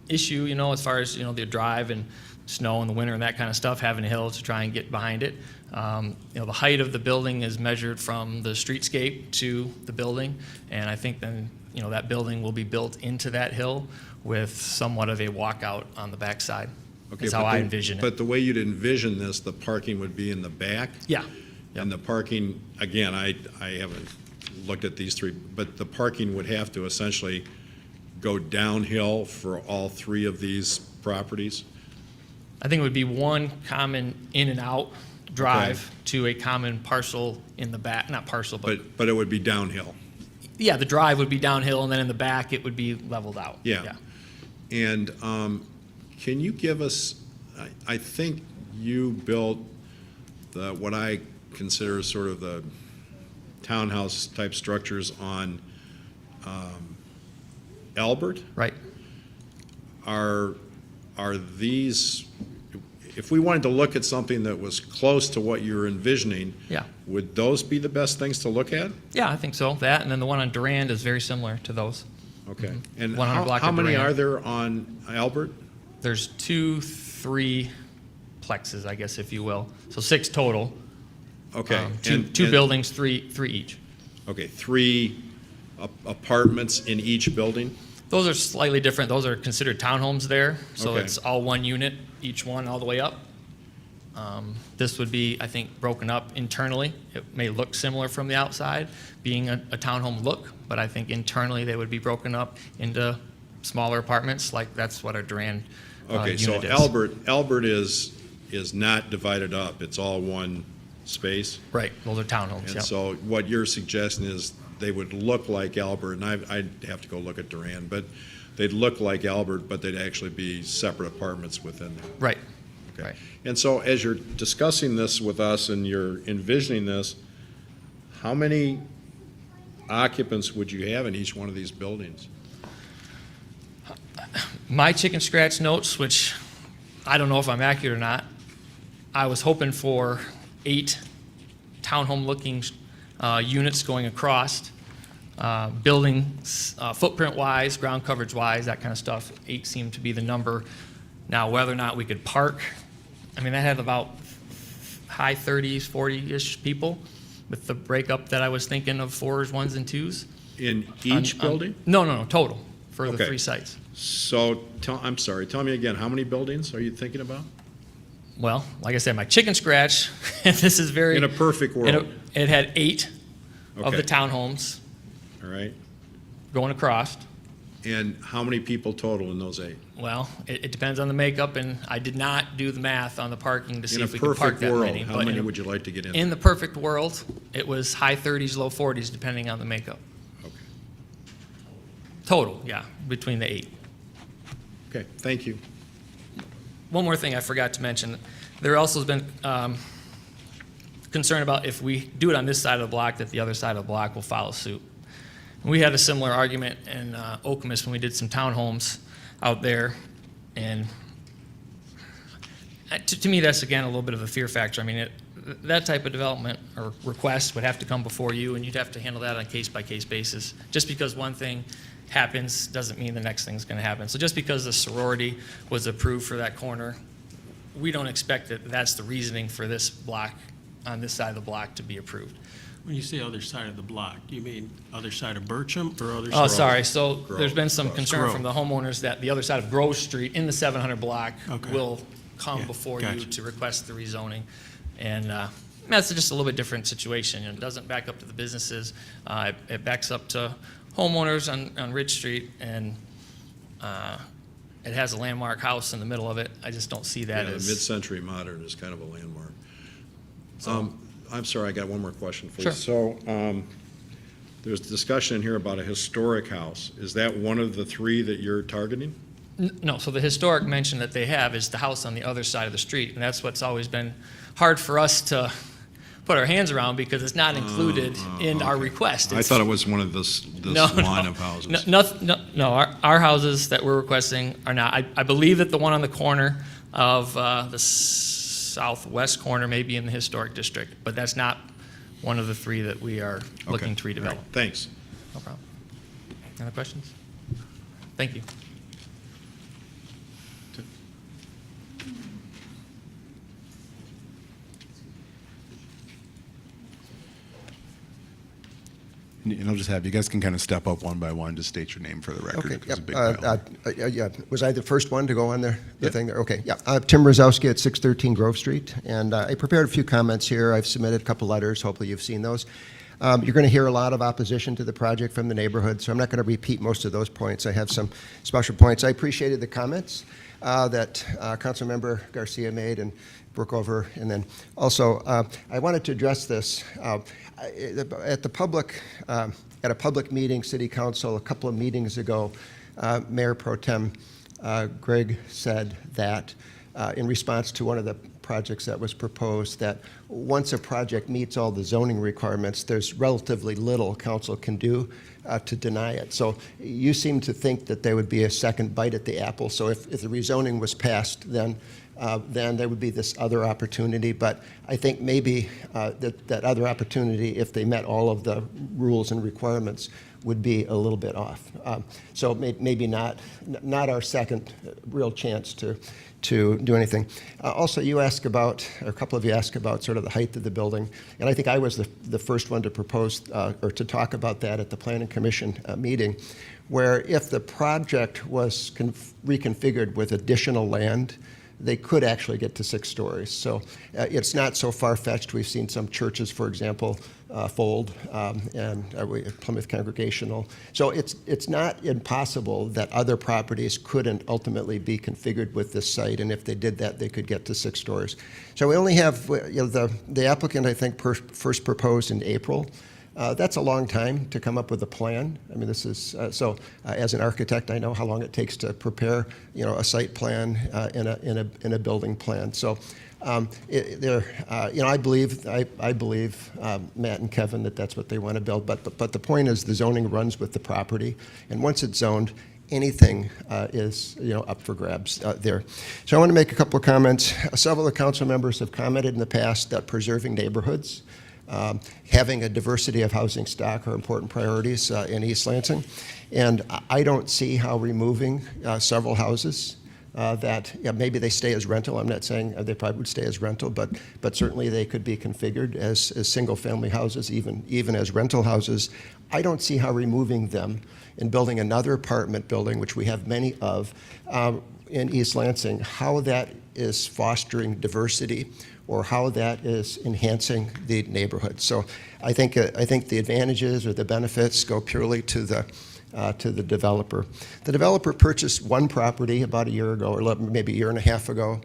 S10: issue, you know, as far as, you know, the drive and snow in the winter and that kind of stuff, having a hill to try and get behind it. You know, the height of the building is measured from the streetscape to the building, and I think then, you know, that building will be built into that hill with somewhat of a walkout on the backside.
S3: Okay,
S10: Is how
S3: but
S10: I
S3: the-
S10: envision it.
S3: But the way you'd envision this, the parking would be in the back?
S10: Yeah.
S3: And the parking, again, I haven't looked at these 3, but the parking would have to essentially go downhill for all 3 of these properties?
S10: I think it would be one common in and out drive to a common parcel in the back, not parcel, but,
S3: But it would be downhill?
S10: yeah, the drive would be downhill, and then in the back, it would be leveled out.
S3: Yeah. And can you give us, I think you built what I consider sort of the townhouse-type structures on Albert?
S10: Right.
S3: Are these, if we wanted to look at something that was close to what you're envisioning,
S10: Yeah.
S3: would those be the best things to look at?
S10: Yeah, I think so. That, and then the one on Durand is very similar to those.
S3: Okay. And
S10: 100 block
S3: how
S10: of
S3: many
S10: Durand.
S3: are there on Albert?
S10: There's 2 3-plexes, I guess, if you will. So 6 total.
S3: Okay.
S10: Two buildings, three each.
S3: Okay, 3 apartments in each building?
S10: Those are slightly different. Those are considered townhomes there. So
S3: Okay.
S10: it's all one unit, each one all the way up. This would be, I think, broken up internally. It may look similar from the outside, being a townhome look, but I think internally they would be broken up into smaller apartments, like that's what our Durand
S3: Okay,
S10: unit
S3: so
S10: is.
S3: Albert is not divided up, it's all one space?
S10: Right, those are townhomes,
S3: And
S10: yep.
S3: so what you're suggesting is they would look like Albert, and I'd have to go look at Durand, but they'd look like Albert, but they'd actually be separate apartments within there.
S10: Right,
S3: Okay.
S10: right.
S3: And so as you're discussing this with us and you're envisioning this, how many occupants would you have in each one of these buildings?
S10: My chicken scratch notes, which I don't know if I'm accurate or not, I was hoping for 8 townhome-looking units going across, buildings, footprint-wise, ground coverage-wise, that kind of stuff. 8 seemed to be the number. Now, whether or not we could park, I mean, that had about high 30s, 40-ish people with the breakup that I was thinking of 4s, 1s, and 2s.
S3: In each building?
S10: No, total, for the
S3: Okay.
S10: 3 sites.
S3: So, I'm sorry, tell me again, how many buildings are you thinking about?
S10: Well, like I said, my chicken scratch, this is very.
S3: In a perfect world.
S10: It had 8 of the
S3: Okay.
S10: townhomes
S3: All right?
S10: going across.
S3: And how many people total in those 8?
S10: Well, it depends on the makeup, and I did not do the math on the parking to see
S3: In a
S10: if we could park
S3: perfect
S10: that
S3: world,
S10: many.
S3: how
S10: but
S3: many
S10: in a-
S3: would you like to get in?
S10: In the perfect world, it was high 30s, low 40s, depending on the makeup.
S3: Okay.
S10: Total, yeah, between the 8.
S3: Okay, thank you.
S10: One more thing I forgot to mention. There also has been concern about if we do it on this side of the block, that the other side of the block will follow suit. We had a similar argument in Okemos when we did some townhomes out there, and to me, that's again a little bit of a fear factor. I mean, that type of development or request would have to come before you, and you'd have to handle that on a case-by-case basis. Just because one thing happens doesn't mean the next thing's going to happen. So just because the sorority was approved for that corner, we don't expect that that's the reasoning for this block, on this side of the block, to be approved.
S8: When you say other side of the block, do you mean other side of Bircham or other side?
S10: Oh, sorry. So there's been some concern
S8: Grove.
S10: from the homeowners that the other side of Grove Street in the 700 block
S8: Okay.
S10: will come
S8: Yeah,
S10: before you
S8: gotcha.
S10: to request the rezoning. And that's just a little bit different situation. It doesn't back up to the businesses. It backs up to homeowners on Ridge Street, and it has a landmark house in the middle of it. I just don't see that
S3: Yeah,
S10: as.
S3: mid-century modern is kind of a landmark. I'm sorry, I got one more question for you.
S10: Sure.
S3: So, there's discussion in here about a historic house. Is that one of the 3 that you're targeting?
S10: No, so the historic mention that they have is the house on the other side of the street, and that's what's always been hard for us to put our hands around because it's not included in our request.
S3: I
S10: It's-
S3: thought it was one of this line of houses.
S10: No, our houses that we're requesting are not. I believe that the one on the corner of the southwest corner may be in the historic district, but that's not one of the 3 that we are looking to
S3: Okay.
S10: redevelop.
S3: All right, thanks.
S10: No problem. Any other questions? Thank you.
S1: And I'll just have, you guys can kind of step up one by one, just state your name for the record.
S9: Okay,
S1: because it's a big
S9: yep.
S1: pile.
S9: Was I the first one to go on there? The
S1: Yep.
S9: thing there? Okay, yeah. Tim Brzezowski at 613 Grove Street, and I prepared a few comments here. I've submitted a couple letters. Hopefully you've seen those. You're going to hear a lot of opposition to the project from the neighborhood, so I'm not going to repeat most of those points. I have some special points. I appreciated the comments that Councilmember Garcia made and Brookover, and then also I wanted to address this at the public at a public meeting, City Council, a couple of meetings ago. Mayor Pro Tem Greg said that in response to one of the projects that was proposed, that once a project meets all the zoning requirements, there's relatively little council can do to deny it. So you seem to think that there would be a second bite at the apple. So if the rezoning was passed, then there would be this other opportunity. But I think maybe that other opportunity, if they met all of the rules and requirements, would be a little bit off. So maybe not our second real chance to do anything. Also, you asked about, or a couple of you asked about sort of the height of the building, and I think I was the first one to propose or to talk about that at the Planning Commission meeting, where if the project was reconfigured with additional land, they could actually get to 6 stories. So it's not so far-fetched. We've seen some churches, for example, fold, and Plymouth Congregational. So it's not impossible that other properties couldn't ultimately be configured with this site, and if they did that, they could get to 6 stories. So we only have, the applicant, I think, first proposed in April. That's a long time to come up with a plan. I mean, this is, as an architect, I know how long it takes to prepare, a site plan in a building plan. So, I believe Matt and Kevin that that's what they want to build. But the point is, the zoning runs with the property, and once it's zoned, anything is up for grabs there. So I want to make a couple of comments. Several of the council members have commented in the past that preserving neighborhoods, having a diversity of housing stock are important priorities in East Lansing. And I don't see how removing several houses that maybe they stay as rental. I'm not saying they probably would stay as rental, but certainly they could be configured as single-family houses, even as rental houses. I don't see how removing them and building another apartment building, which we have many of in East Lansing, how that is fostering diversity or how that is enhancing the neighborhood. So I think the advantages or the benefits go purely to the developer. The developer purchased one property about a year ago, or maybe a year and a half ago.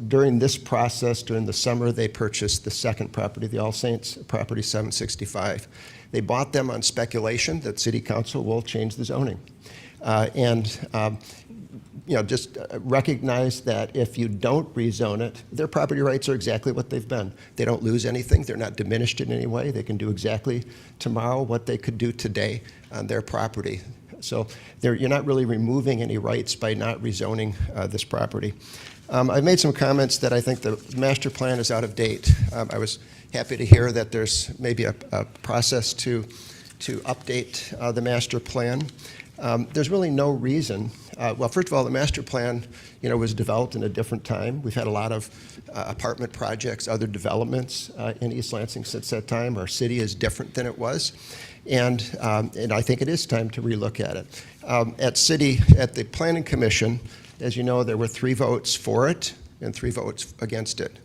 S9: During this process, during the summer, they purchased the second property, the All Saints property, 765. They bought them on speculation that City Council will change the zoning. Just recognize that if you don't rezone it, their property rights are exactly what they've been. They don't lose anything. They're not diminished in any way. They can do exactly tomorrow what they could do today on their property. So you're not really removing any rights by not rezoning this property. I've made some comments that I think the master plan is out of date. I was happy to hear that there's maybe a process to update the master plan. There's really no reason. Well, first of all, the master plan, was developed in a different time. We've had a lot of apartment projects, other developments in East Lansing since that time. Our city is different than it was, and I think it is time to relook at it. At the Planning Commission, as you know, there were 3 votes for it and 3 votes against it.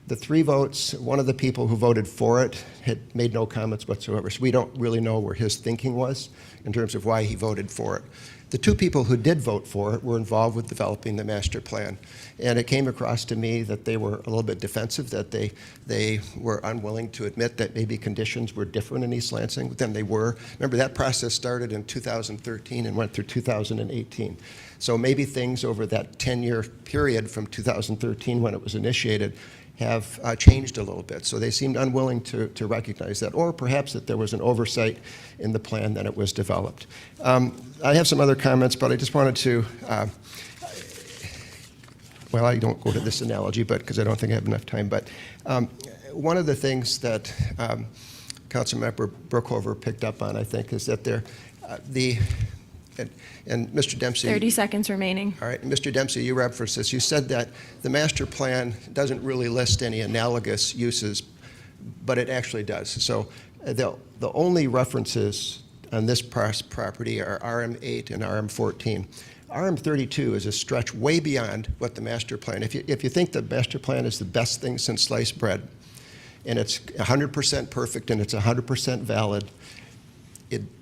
S9: The 3 votes, one of the people who voted for it had made no comments whatsoever, so we don't really know where his thinking was in terms of why he voted for it. The 2 people who did vote for it were involved with developing the master plan, and it came across to me that they were a little bit defensive, that they were unwilling to admit that maybe conditions were different in East Lansing than they were. Remember, that process started in 2013 and went through 2018. So maybe things over that 10-year period from 2013 when it was initiated have changed a little bit. So they seemed unwilling to recognize that, or perhaps that there was an oversight in the plan that it was developed. I have some other comments, but I just wanted to, well, I don't go to this analogy, but because I don't think I have enough time, but one of the things that Councilmember Brookhover picked up on, I think, is that and Mr. Dempsey.
S2: 30 seconds remaining.
S9: All right, Mr. Dempsey, you referenced this. You said that the master plan doesn't really list any analogous uses, but it actually does. So the only references on this property are RM8 and RM14. RM32 is a stretch way beyond what the master plan. If you think the master plan is the best thing since sliced bread, and it's 100% perfect and it's 100% valid,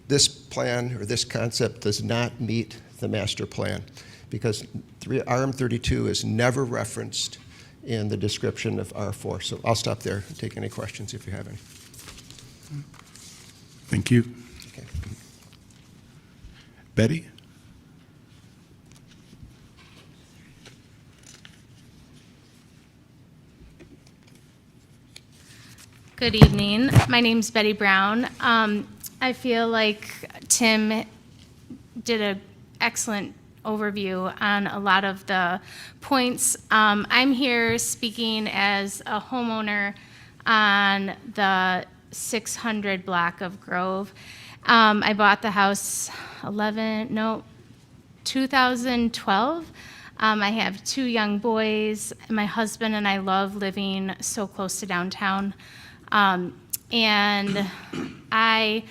S9: this plan or this concept does not meet the master plan because RM32 is never referenced in the description of R4. So I'll stop there and take any questions if you have any.
S1: Thank you.
S9: Okay.
S1: Betty?
S11: Good evening. My name's Betty Brown. I feel like Tim did an excellent overview on a lot of the points. I'm here speaking as a homeowner on the 600 block of Grove. I bought the house 2012. I have 2 young boys. My husband and I love living so close to downtown. And I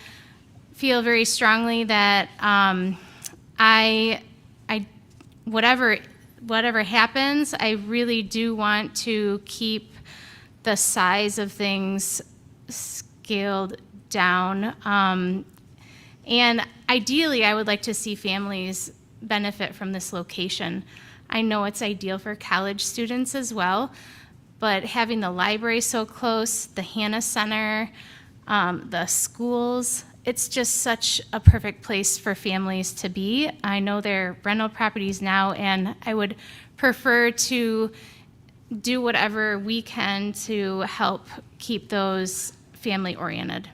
S11: feel very strongly that whatever happens, I really do want to keep the size of things scaled down. And ideally, I would like to see families benefit from this location. I know it's ideal for college students as well, but having the library so close, the Hannah Center, the schools, it's just such a perfect place for families to be. I know they're rental properties now, and I would prefer to do whatever we can to help keep those family-oriented.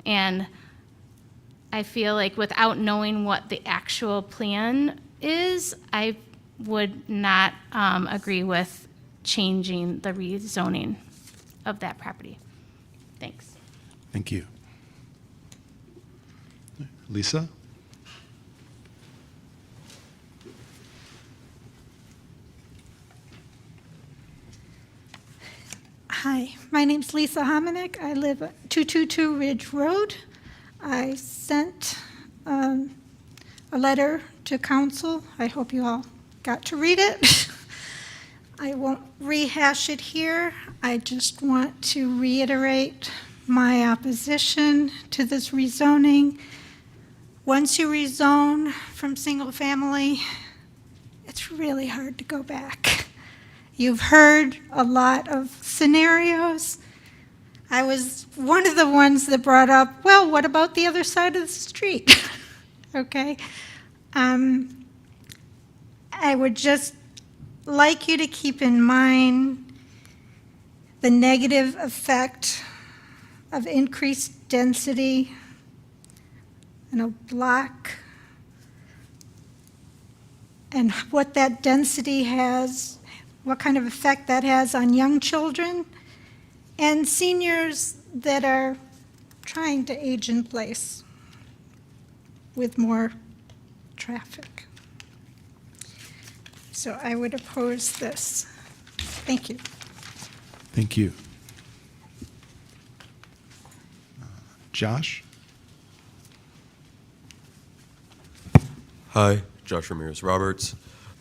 S11: And I feel like without knowing what the actual plan is, I would not agree with changing the rezoning of that property. Thanks.
S1: Thank you. Lisa?
S12: Hi, my name's Lisa Hominick. I live at 222 Ridge Road. I sent a letter to council. I hope you all got to read it. I won't rehash it here. I just want to reiterate my opposition to this rezoning. Once you rezone from single family, it's really hard to go back. You've heard a lot of scenarios. I was one of the ones that brought up, well, what about the other side of the street? Okay. I would just like you to keep in mind the negative effect of increased density in a block and what that density has, what kind of effect that has on young children and seniors that are trying to age in place with more traffic. So I would oppose this. Thank you.
S1: Thank you. Josh?
S13: Hi, Josh Ramirez Roberts.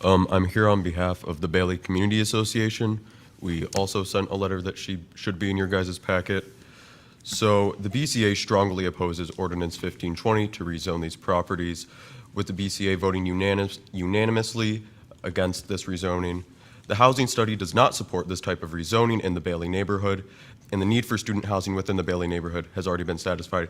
S13: I'm here on behalf of the Bailey Community Association. We also sent a letter that should be in your guys' packet. So the BCA strongly opposes Ordinance 1520 to rezone these properties, with the BCA voting unanimously against this rezoning. The housing study does not support this type of rezoning in the Bailey neighborhood, and the need for student housing within the Bailey neighborhood has already been satisfied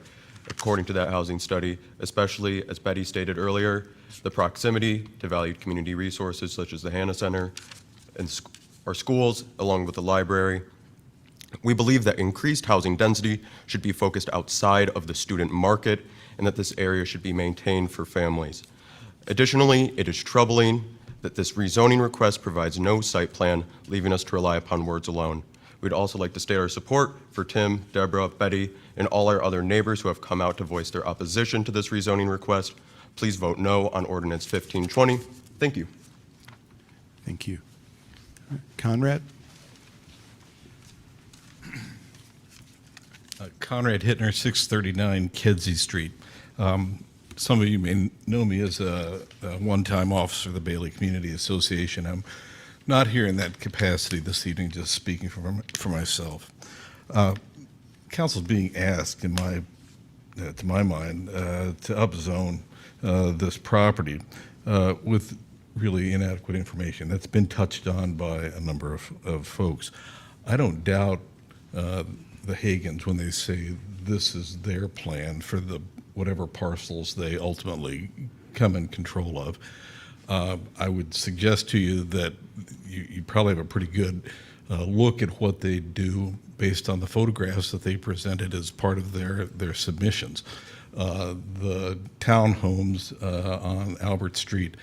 S13: according to that housing study, especially, as Betty stated earlier, the proximity to valued community resources such as the Hannah Center and our schools, along with the library. We believe that increased housing density should be focused outside of the student market and that this area should be maintained for families. Additionally, it is troubling that this rezoning request provides no site plan, leaving us to rely upon words alone. We'd also like to state our support for Tim, Deborah, Betty, and all our other neighbors who have come out to voice their opposition to this rezoning request. Please vote no on Ordinance 1520. Thank you.
S1: Thank you. Conrad?
S14: Conrad Hittner, 639 Kedzie Street. Some of you may know me as a one-time officer of the Bailey Community Association. I'm not here in that capacity this evening, just speaking for myself. Council's being asked, to my mind, to upzone this property with really inadequate information. That's been touched on by a number of folks. I don't doubt the Hagans when they say this is their plan for whatever parcels they ultimately come in control of. I would suggest to you that you probably have a pretty good look at what they do based on the photographs that they presented as part of their submissions. The townhomes on Albert Street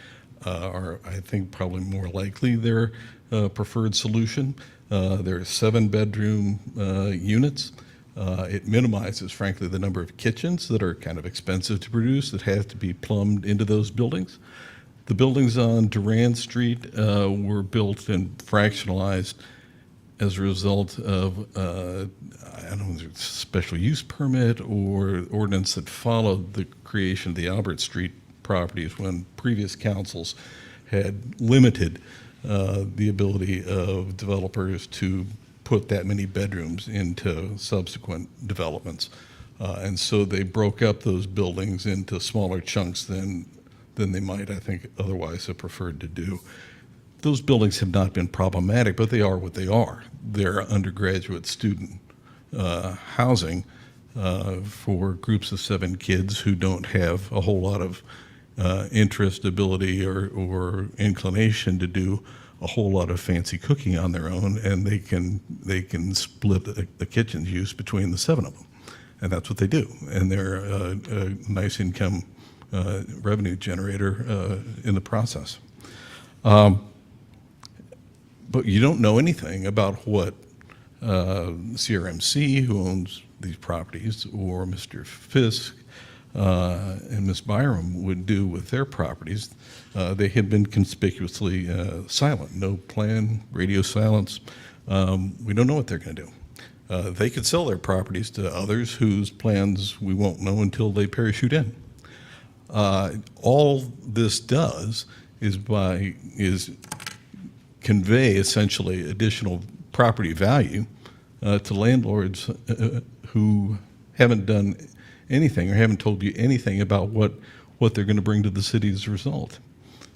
S14: are, I think, probably more likely their preferred solution. They're 7-bedroom units. It minimizes, frankly, the number of kitchens that are kind of expensive to produce that have to be plumbed into those buildings. The buildings on Durand Street were built and fractionalized as a result of, I don't know, whether it's a special use permit or ordinance that followed the creation of the Albert Street properties when previous councils had limited the ability of developers to put that many bedrooms into subsequent developments. And so they broke up those buildings into smaller chunks than they might, I think, otherwise have preferred to do. Those buildings have not been problematic, but they are what they are. They're undergraduate student housing for groups of 7 kids who don't have a whole lot of interest, ability, or inclination to do a whole lot of fancy cooking on their own, and they can split the kitchen's use between the 7 of them, and that's what they do. And they're a nice income revenue generator in the process. But you don't know anything about what CRMC, who owns these properties, or Mr. Fisk and Ms. Byram would do with their properties. They had been conspicuously silent. No plan, radio silence. We don't know what they're going to do. They could sell their properties to others whose plans we won't know until they parachute in. All this does is convey essentially additional property value to landlords who haven't done anything or haven't told you anything about what they're going to bring to the city as a result.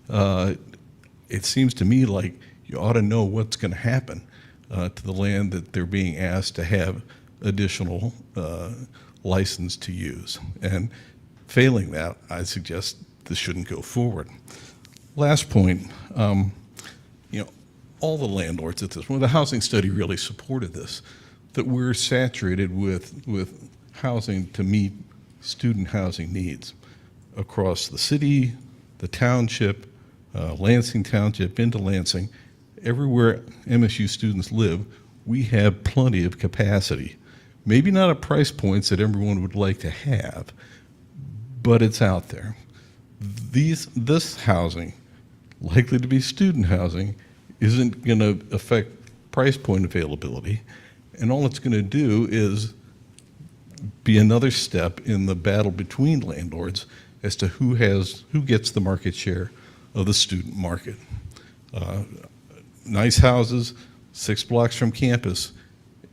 S14: It seems to me like you ought to know what's going to happen to the land that they're being asked to have additional license to use. And failing that, I suggest this shouldn't go forward. Last point, all the landlords at this point, the housing study really supported this, that we're saturated with housing to meet student housing needs across the city, the township, Lansing Township, into Lansing. Everywhere MSU students live, we have plenty of capacity. Maybe not at price points that everyone would like to have, but it's out there. This housing, likely to be student housing, isn't going to affect price point availability, and all it's going to do is be another step in the battle between landlords as to who gets the market share of the student market. Nice houses, 6 blocks from campus.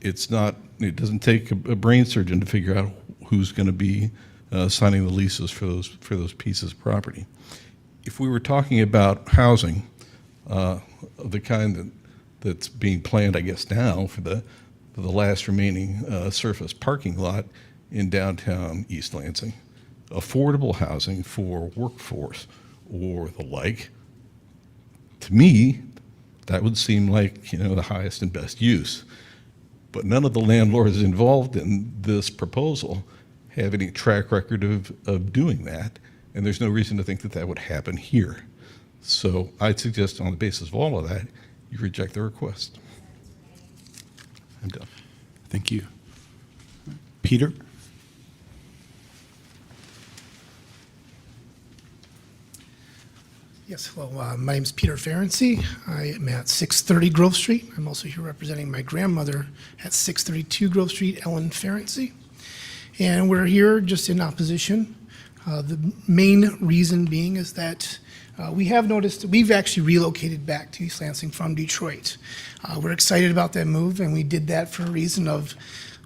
S14: It doesn't take a brain surgeon to figure out who's going to be signing the leases for those pieces of property. If we were talking about housing of the kind that's being planned, I guess now for the last remaining surface parking lot in downtown East Lansing, affordable housing for workforce or the like, to me, that would seem like the highest and best use. But none of the landlords involved in this proposal have any track record of doing that, and there's no reason to think that that would happen here. So I'd suggest on the basis of all of that, you reject the request. I'm done.
S1: Thank you. Peter?
S15: Yes, hello. My name is Peter Ferenczi. I am at 630 Grove Street. I'm also here representing my grandmother at 632 Grove Street, Ellen Ferenczi. And we're here just in opposition. The main reason being is that we have noticed we've actually relocated back to East Lansing from Detroit. We're excited about that move, and we did that for a reason of,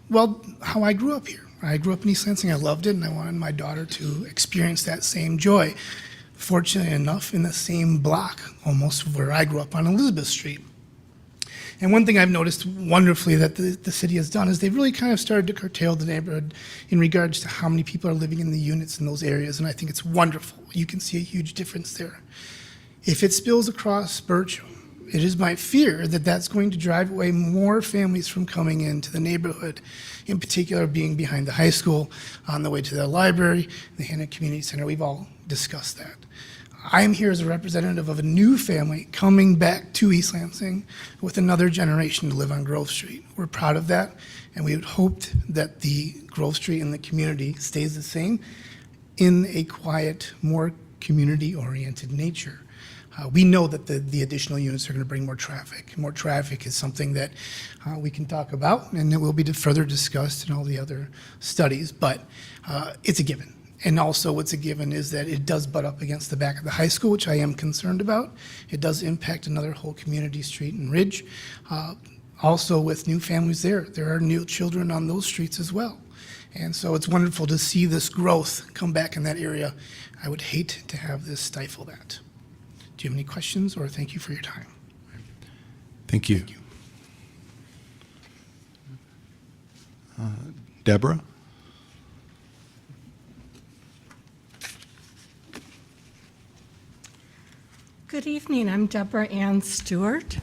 S15: well, how I grew up here. I grew up in East Lansing. I loved it, and I wanted my daughter to experience that same joy. Fortunately enough, in the same block, almost where I grew up on Elizabeth Street. And one thing I've noticed wonderfully that the city has done is they've really kind of started to curtail the neighborhood in regards to how many people are living in the units in those areas, and I think it's wonderful. You can see a huge difference there. If it spills across Birch, it is my fear that that's going to drive away more families from coming into the neighborhood, in particular being behind the high school, on the way to the library, the Hannah Community Center. We've all discussed that. I am here as a representative of a new family coming back to East Lansing with another generation to live on Grove Street. We're proud of that, and we had hoped that the Grove Street and the community stays the same in a quiet, more community-oriented nature. We know that the additional units are going to bring more traffic. More traffic is something that we can talk about, and it will be further discussed in all the other studies, but it's a given. And also what's a given is that it does butt up against the back of the high school, which I am concerned about. It does impact another whole community street in Ridge. Also with new families there are new children on those streets as well. And so it's wonderful to see this growth come back in that area. I would hate to have this stifle that. Do you have any questions, or thank you for your time?
S1: Thank you. Deborah?
S16: Good evening. I'm Deborah Ann Stewart.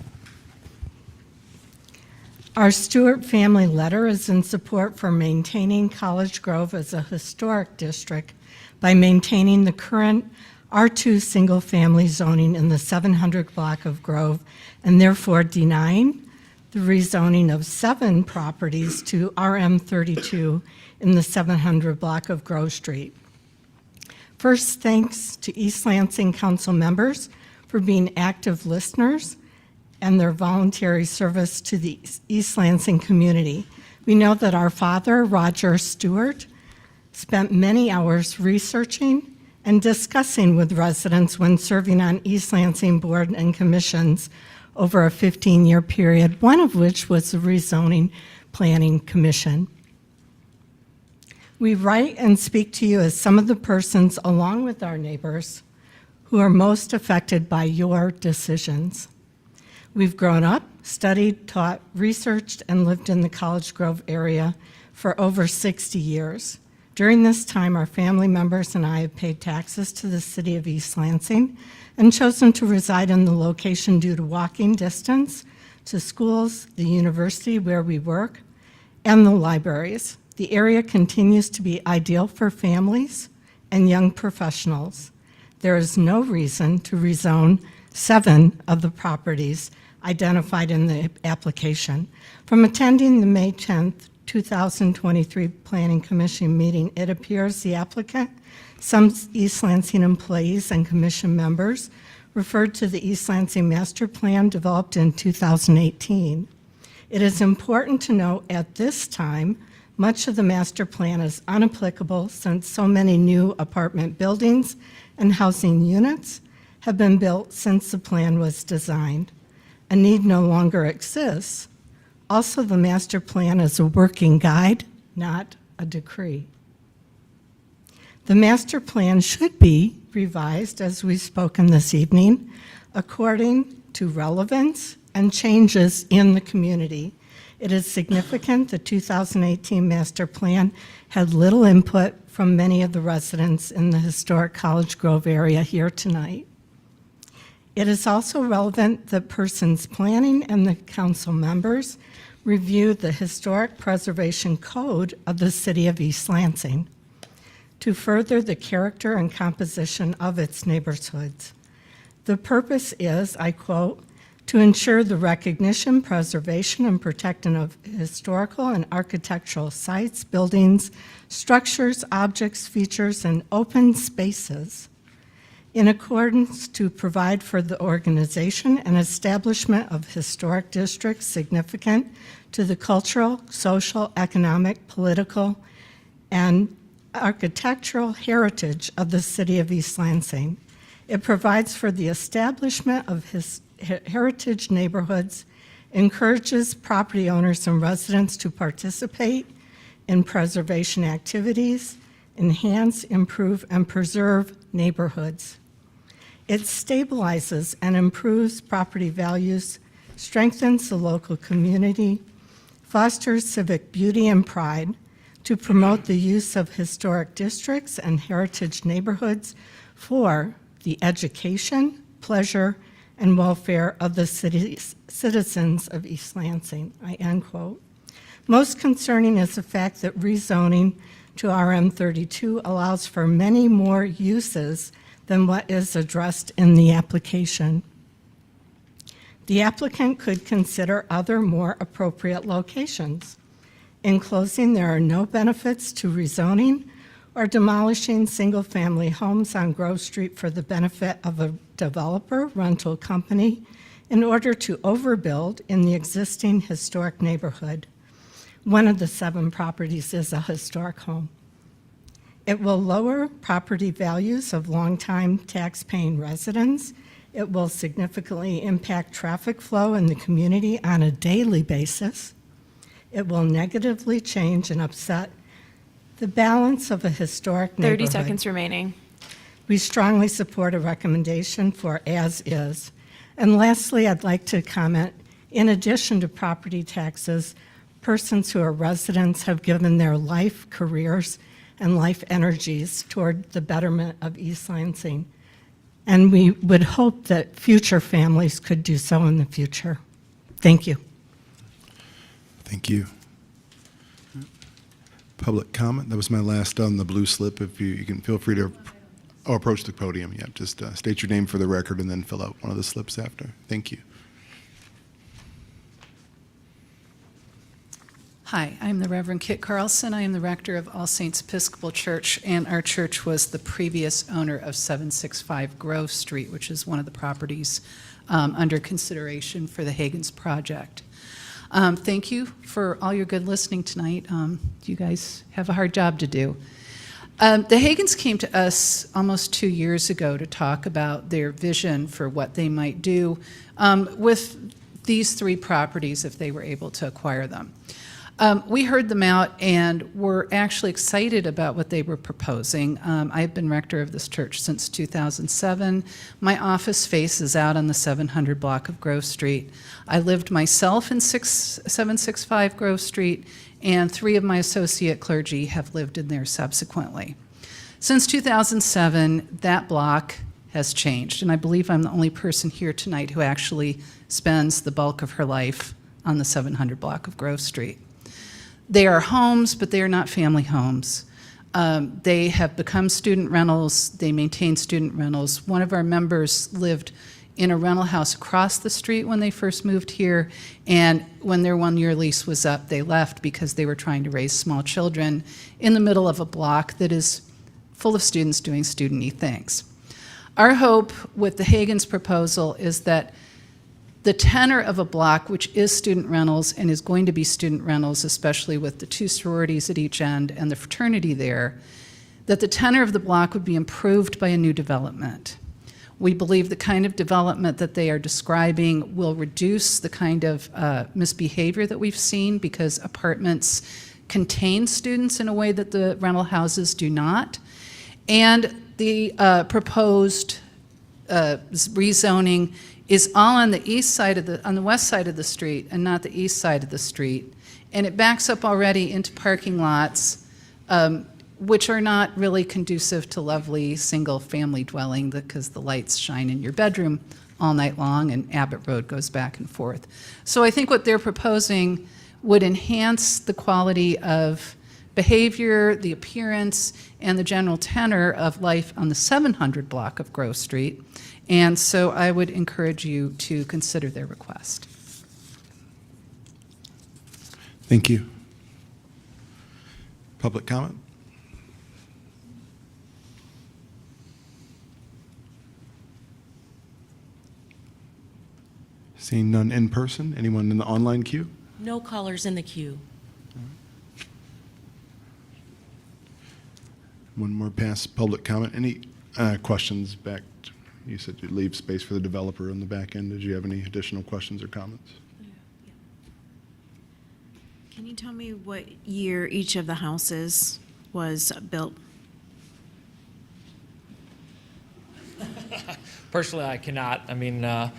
S16: Our Stewart family letter is in support for maintaining College Grove as a historic district by maintaining the current R2 single-family zoning in the 700 block of Grove, and therefore denying the rezoning of 7 properties to RM32 in the 700 block of Grove Street. First, thanks to East Lansing Council members for being active listeners and their voluntary service to the East Lansing community. We know that our father, Roger Stewart, spent many hours researching and discussing with residents when serving on East Lansing board and commissions over a 15-year period, one of which was the Rezoning Planning Commission. We write and speak to you as some of the persons, along with our neighbors, who are most affected by your decisions. We've grown up, studied, taught, researched, and lived in the College Grove area for over 60 years. During this time, our family members and I have paid taxes to the city of East Lansing and chosen to reside in the location due to walking distance to schools, the university where we work, and the libraries. The area continues to be ideal for families and young professionals. There is no reason to rezone 7 of the properties identified in the application. From attending the May 10th, 2023 Planning Commission meeting, it appears the applicant, some East Lansing employees and commission members referred to the East Lansing Master Plan developed in 2018. It is important to note at this time, much of the master plan is unapplicable since so many new apartment buildings and housing units have been built since the plan was designed. A need no longer exists. Also, the master plan is a working guide, not a decree. The master plan should be revised, as we've spoken this evening, according to relevance and changes in the community. It is significant the 2018 master plan had little input from many of the residents in the historic College Grove area here tonight. It is also relevant that persons planning and the council members review the Historic Preservation Code of the City of East Lansing to further the character and composition of its neighborhoods. The purpose is, I quote, to ensure the recognition, preservation, and protection of historical and architectural sites, buildings, structures, objects, features, and open spaces in accordance to provide for the organization and establishment of historic districts significant to the cultural, social, economic, political, and architectural heritage of the city of East Lansing. It provides for the establishment of heritage neighborhoods, encourages property owners and residents to participate in preservation activities, enhance, improve, and preserve neighborhoods. It stabilizes and improves property values, strengthens the local community, fosters civic beauty and pride to promote the use of historic districts and heritage neighborhoods for the education, pleasure, and welfare of the city's citizens of East Lansing, I end quote. Most concerning is the fact that rezoning to RM32 allows for many more uses than what is addressed in the application. The applicant could consider other more appropriate locations. In closing, there are no benefits to rezoning or demolishing single-family homes on Grove Street for the benefit of a developer rental company in order to overbuild in the existing historic neighborhood. One of the 7 properties is a historic home. It will lower property values of longtime tax-paying residents. It will significantly impact traffic flow in the community on a daily basis. It will negatively change and upset the balance of a historic
S2: 30
S16: neighborhood.
S2: seconds remaining.
S16: We strongly support a recommendation for as is. And lastly, I'd like to comment, in addition to property taxes, persons who are residents have given their life, careers, and life energies toward the betterment of East Lansing. And we would hope that future families could do so in the future. Thank you.
S1: Thank you. Public comment. That was my last on the blue slip. If you can feel free to approach the podium. Yeah, just state your name for the record and then fill out one of the slips after. Thank you.
S17: Hi, I'm the Reverend Kit Carlson. I am the rector of All Saints Episcopal Church, and our church was the previous owner of 765 Grove Street, which is one of the properties under consideration for the Hagens project. Thank you for all your good listening tonight. You guys have a hard job to do. The Hagens came to us almost 2 years ago to talk about their vision for what they might do with these 3 properties if they were able to acquire them. We heard them out and were actually excited about what they were proposing. I've been rector of this church since 2007. My office faces out on the 700 block of Grove Street. I lived myself in 765 Grove Street, and 3 of my associate clergy have lived in there subsequently. Since 2007, that block has changed, and I believe I'm the only person here tonight who actually spends the bulk of her life on the 700 block of Grove Street. They are homes, but they are not family homes. They have become student rentals. They maintain student rentals. One of our members lived in a rental house across the street when they first moved here, and when their 1-year lease was up, they left because they were trying to raise small children in the middle of a block that is full of students doing student-y things. Our hope with the Hagens proposal is that the tenor of a block, which is student rentals and is going to be student rentals, especially with the 2 sororities at each end and the fraternity there, that the tenor of the block would be improved by a new development. We believe the kind of development that they are describing will reduce the kind of misbehavior that we've seen, because apartments contain students in a way that the rental houses do not. And the proposed rezoning is all on the west side of the street and not the east side of the street. And it backs up already into parking lots, which are not really conducive to lovely single-family dwelling because the lights shine in your bedroom all night long and Abbott Road goes back and forth. So I think what they're proposing would enhance the quality of behavior, the appearance, and the general tenor of life on the 700 block of Grove Street. And so I would encourage you to consider their request.
S1: Thank you. Public comment? Seeing none in person. Anyone in the online queue?
S18: No callers in the queue.
S1: One more past public comment. Any questions back? You said you'd leave space for the developer on the back end. Did you have any additional questions or comments?
S4: Can you tell me what year each of the houses was built?
S10: Personally, I cannot. I mean, I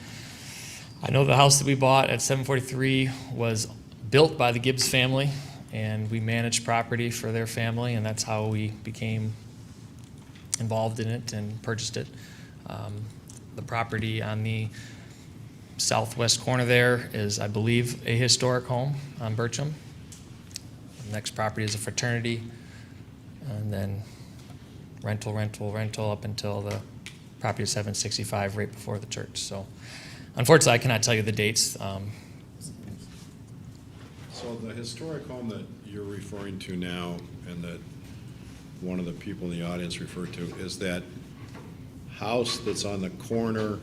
S10: know the house that we bought at 743 was built by the Gibbs family, and we managed property for their family, and that's how we became involved in it and purchased it. The property on the southwest corner there is, I believe, a historic home on Bircham. The next property is a fraternity, and then rental up until the property 765 right before the church. So unfortunately, I cannot tell you the dates.
S3: So the historic home that you're referring to now, and that one of the people in the audience referred to, is that house that's on the corner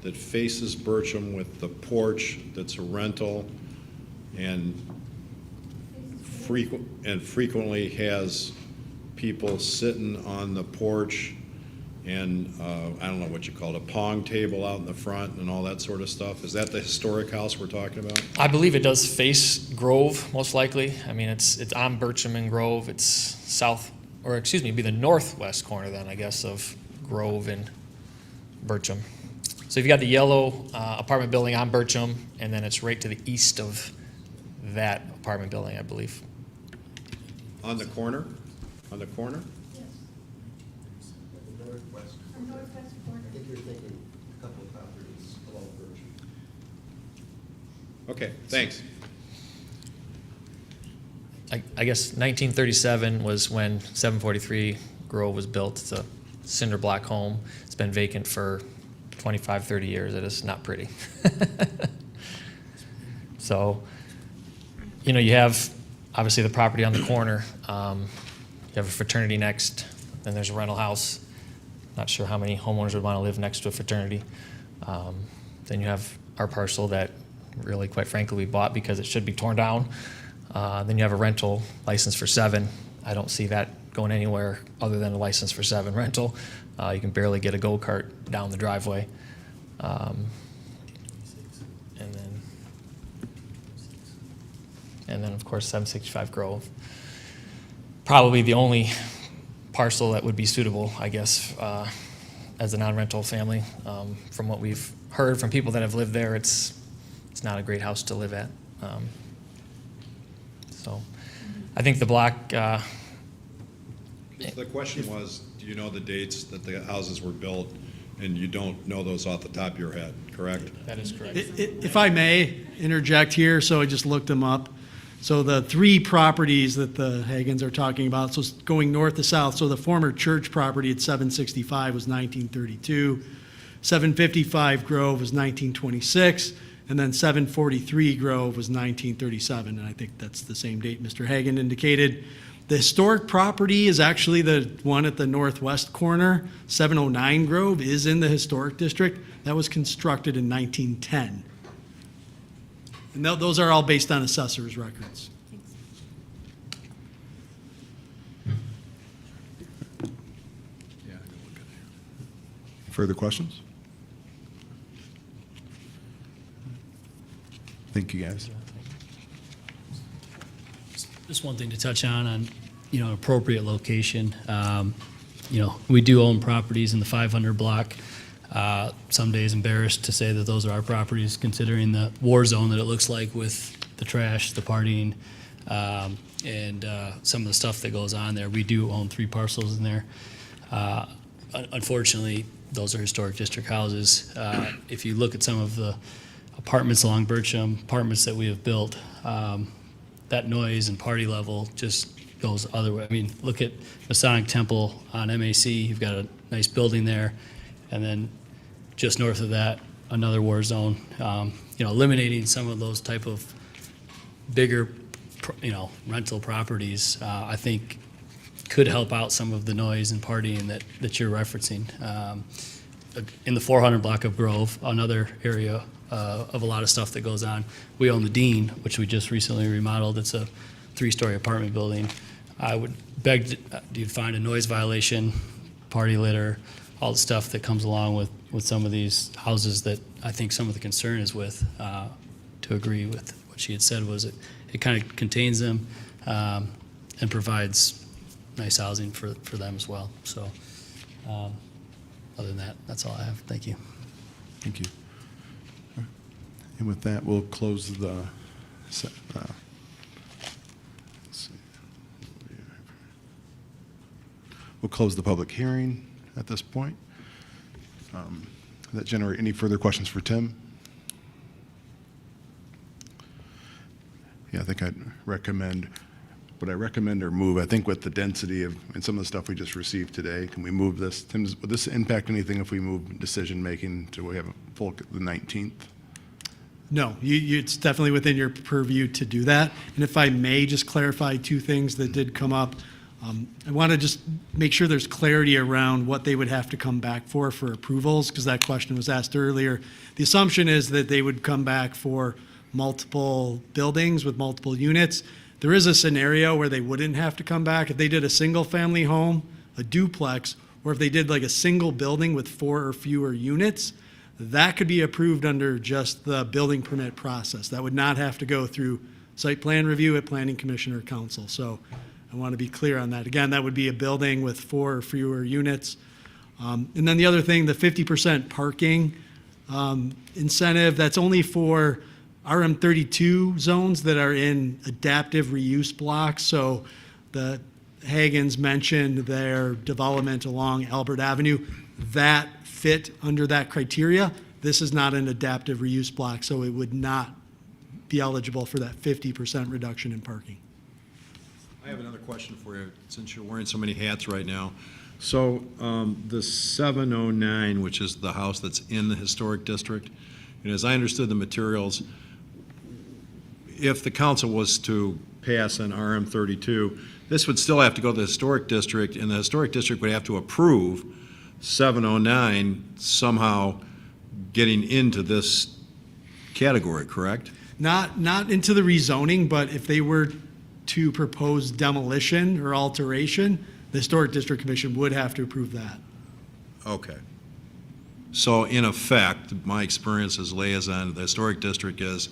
S3: that faces Bircham with the porch that's a rental and frequently has people sitting on the porch and, I don't know what you call it, a pong table out in the front and all that sort of stuff? Is that the historic house we're talking about?
S10: I believe it does face Grove, most likely. I mean, it's on Bircham and Grove. It's south, or excuse me, it'd be the northwest corner then, I guess, of Grove and Bircham. So you've got the yellow apartment building on Bircham, and then it's right to the east of that apartment building, I believe.
S3: On the corner? On the corner?
S9: I think you're thinking a couple of properties along Bircham.
S3: Okay, thanks.
S10: I guess 1937 was when 743 Grove was built. It's a cinder block home. It's been vacant for 25, 30 years. It is not pretty. So, you know, you have obviously the property on the corner. You have a fraternity next, then there's a rental house. Not sure how many homeowners would want to live next to a fraternity. Then you have our parcel that really, quite frankly, we bought because it should be torn down. Then you have a rental license for 7. I don't see that going anywhere other than a license for 7 rental. You can barely get a go-kart down the driveway. And then, of course, 765 Grove. Probably the only parcel that would be suitable, I guess, as a non-rental family. From what we've heard from people that have lived there, it's not a great house to live at. So I think the block,
S3: So the question was, do you know the dates that the houses were built? And you don't know those off the top of your head, correct?
S10: that is correct.
S7: If I may interject here, so I just looked them up. So the 3 properties that the Hagens are talking about, so going north to south, so the former church property at 765 was 1932, 755 Grove was 1926, and then 743 Grove was 1937, and I think that's the same date Mr. Hagen indicated. The historic property is actually the one at the northwest corner. 709 Grove is in the historic district. That was constructed in 1910. And those are all based on assessor's records.
S1: Further questions? Thank you, guys.
S19: Just one thing to touch on, you know, appropriate location. You know, we do own properties in the 500 block. Some days embarrassed to say that those are our properties, considering the war zone that it looks like with the trash, the partying, and some of the stuff that goes on there. We do own 3 parcels in there. Unfortunately, those are historic district houses. If you look at some of the apartments along Bircham, apartments that we have built, that noise and party level just goes the other way. I mean, look at Masonic Temple on MAC. You've got a nice building there. And then just north of that, another war zone. You know, eliminating some of those type of bigger, you know, rental properties, I think could help out some of the noise and partying that you're referencing. In the 400 block of Grove, another area of a lot of stuff that goes on. We own the Dean, which we just recently remodeled. It's a 3-story apartment building. I would beg to find a noise violation, party litter, all the stuff that comes along with some of these houses that I think some of the concern is with. To agree with what she had said was it kind of contains them and provides nice housing for them as well. So other than that, that's all I have. Thank you.
S1: Thank you. And with that, we'll close the, let's see. We'll close the public hearing at this point. Does that generate any further questions for Tim? Yeah, I think I'd recommend Would I recommend or move? I think with the density of, and some of the stuff we just received today, can we move this? Tim, would this impact anything if we move decision-making to we have a full, the 19th?
S7: No, it's definitely within your purview to do that. And if I may just clarify two things that did come up. I want to just make sure there's clarity around what they would have to come back for approvals, because that question was asked earlier. The assumption is that they would come back for multiple buildings with multiple units. There is a scenario where they wouldn't have to come back if they did a single-family home, a duplex, or if they did like a single building with 4 or fewer units. That could be approved under just the building permit process. That would not have to go through site plan review at Planning Commission or Council. So I want to be clear on that. Again, that would be a building with 4 or fewer units. And then the other thing, the 50% parking incentive, that's only for RM32 zones that are in adaptive reuse blocks. So the Hagans mentioned their development along Albert Avenue. That fit under that criteria. This is not an adaptive reuse block, so it would not be eligible for that 50% reduction in parking.
S3: I have another question for you, since you're wearing so many hats right now. So the 709, which is the house that's in the historic district, and as I understood the materials, if the council was to pass an RM32, this would still have to go to the historic district, and the historic district would have to approve 709 somehow getting into this category, correct?
S7: Not into the rezoning, but if they were to propose demolition or alteration, the Historic District Commission would have to approve that.
S3: Okay. So in effect, my experience as liaison to the Historic District is,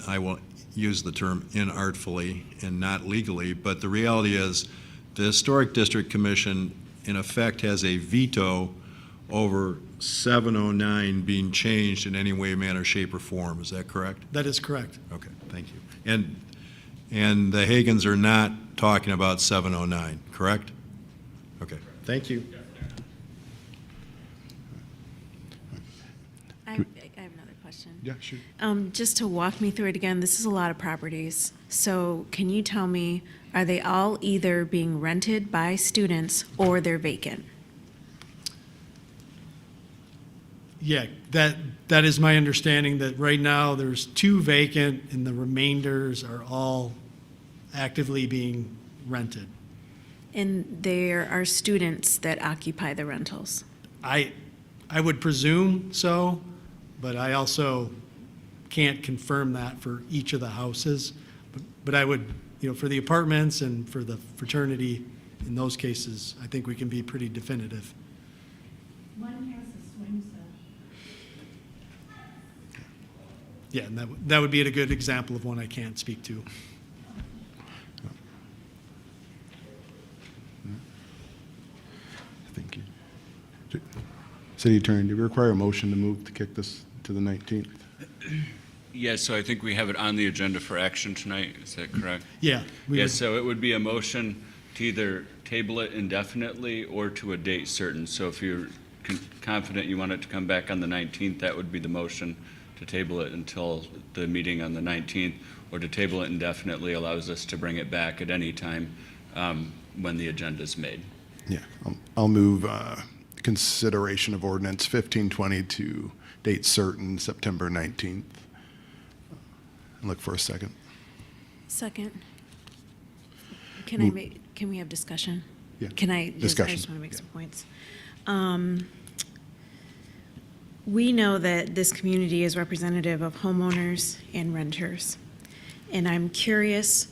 S3: I will use the term inartfully and not legally, but the reality is the Historic District Commission in effect has a veto over 709 being changed in any way, manner, shape, or form. Is that correct?
S7: That is correct.
S3: Okay, thank you. And the Hagans are not talking about 709, correct? Okay, thank you.
S4: I have another question.
S1: Yeah, sure.
S4: Just to walk me through it again, this is a lot of properties. So can you tell me, are they all either being rented by students or they're vacant?
S7: Yeah, that is my understanding, that right now there's 2 vacant and the remainders are all actively being rented.
S4: And there are students that occupy the rentals?
S7: I would presume so, but I also can't confirm that for each of the houses. But I would, for the apartments and for the fraternity, in those cases, I think we can be pretty definitive.
S12: One has a swing set.
S7: Yeah, and that would be a good example of one I can't speak to.
S1: Thank you. City Attorney, do we require a motion to move to kick this to the 19th?
S6: Yes, so I think we have it on the agenda for action tonight. Is that correct?
S7: Yeah.
S6: Yes, so it would be a motion to either table it indefinitely or to a date certain. So if you're confident you want it to come back on the 19th, that would be the motion, to table it until the meeting on the 19th, or to table it indefinitely allows us to bring it back at any time when the agenda is made.
S1: Yeah, I'll move consideration of ordinance 1520 to date certain, September 19th. Look for a second.
S4: Second. Can we have discussion?
S1: Yeah.
S4: Can I just,
S1: Discussion.
S4: I just want to make some points. We know that this community is representative of homeowners and renters. And I'm curious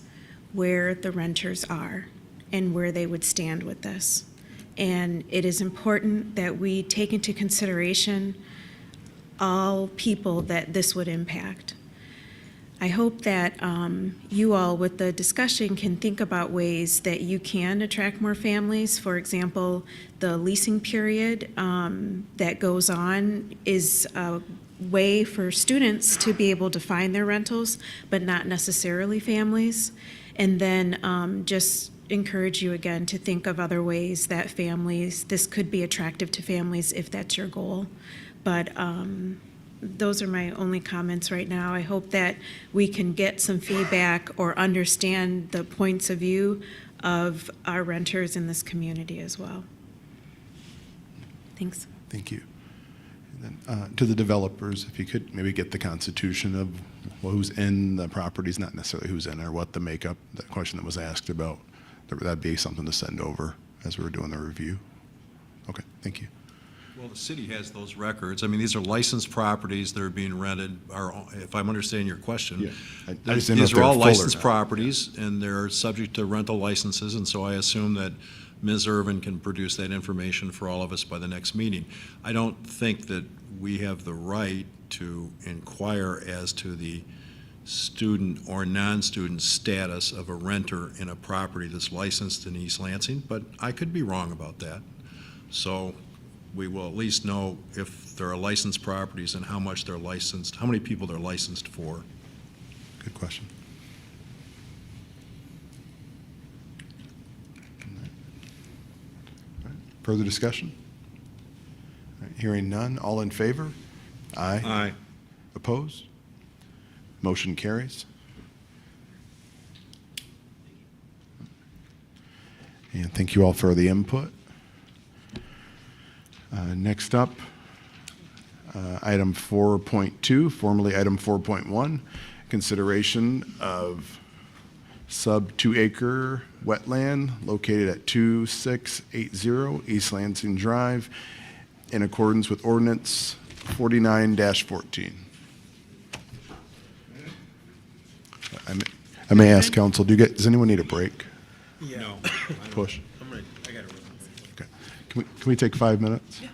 S4: where the renters are and where they would stand with this. And it is important that we take into consideration all people that this would impact. I hope that you all, with the discussion, can think about ways that you can attract more families. For example, the leasing period that goes on is a way for students to be able to find their rentals, but not necessarily families. And then just encourage you again to think of other ways that families, this could be attractive to families if that's your goal. But those are my only comments right now. I hope that we can get some feedback or understand the points of view of our renters in this community as well. Thanks.
S1: Thank you. And then, to the developers, if you could maybe get the constitution of who's in the properties, not necessarily who's in or what the makeup, that question that was asked about, that'd be something to send over as we were doing the review. Okay, thank you.
S3: Well, the city has those records. I mean, these are licensed properties that are being rented, if I'm understanding your question.
S1: Yeah. I just didn't know if
S3: These
S1: they
S3: are
S1: were
S3: all
S1: full or
S3: licensed
S1: not.
S3: properties, and they're subject to rental licenses, and so I assume that Ms. Irvin can produce that information for all of us by the next meeting. I don't think that we have the right to inquire as to the student or non-student status of a renter in a property that's licensed in East Lansing, but I could be wrong about that. So we will at least know if there are licensed properties and how much they're licensed, how many people they're licensed for.
S1: Good question. All right. Further discussion? All right, hearing none, all in favor? Aye.
S3: Aye.
S1: Opposed? Motion carries. And thank you all for the input. Next up, item 4.2, formerly item 4.1, consideration of sub 2 acre wetland located at 2680 East Lansing Drive in accordance with ordinance 49-14. I may ask council, does anyone need a break?
S3: No.
S1: Push.
S3: I got it.
S1: Okay. Can we take 5 minutes?
S3: Yeah.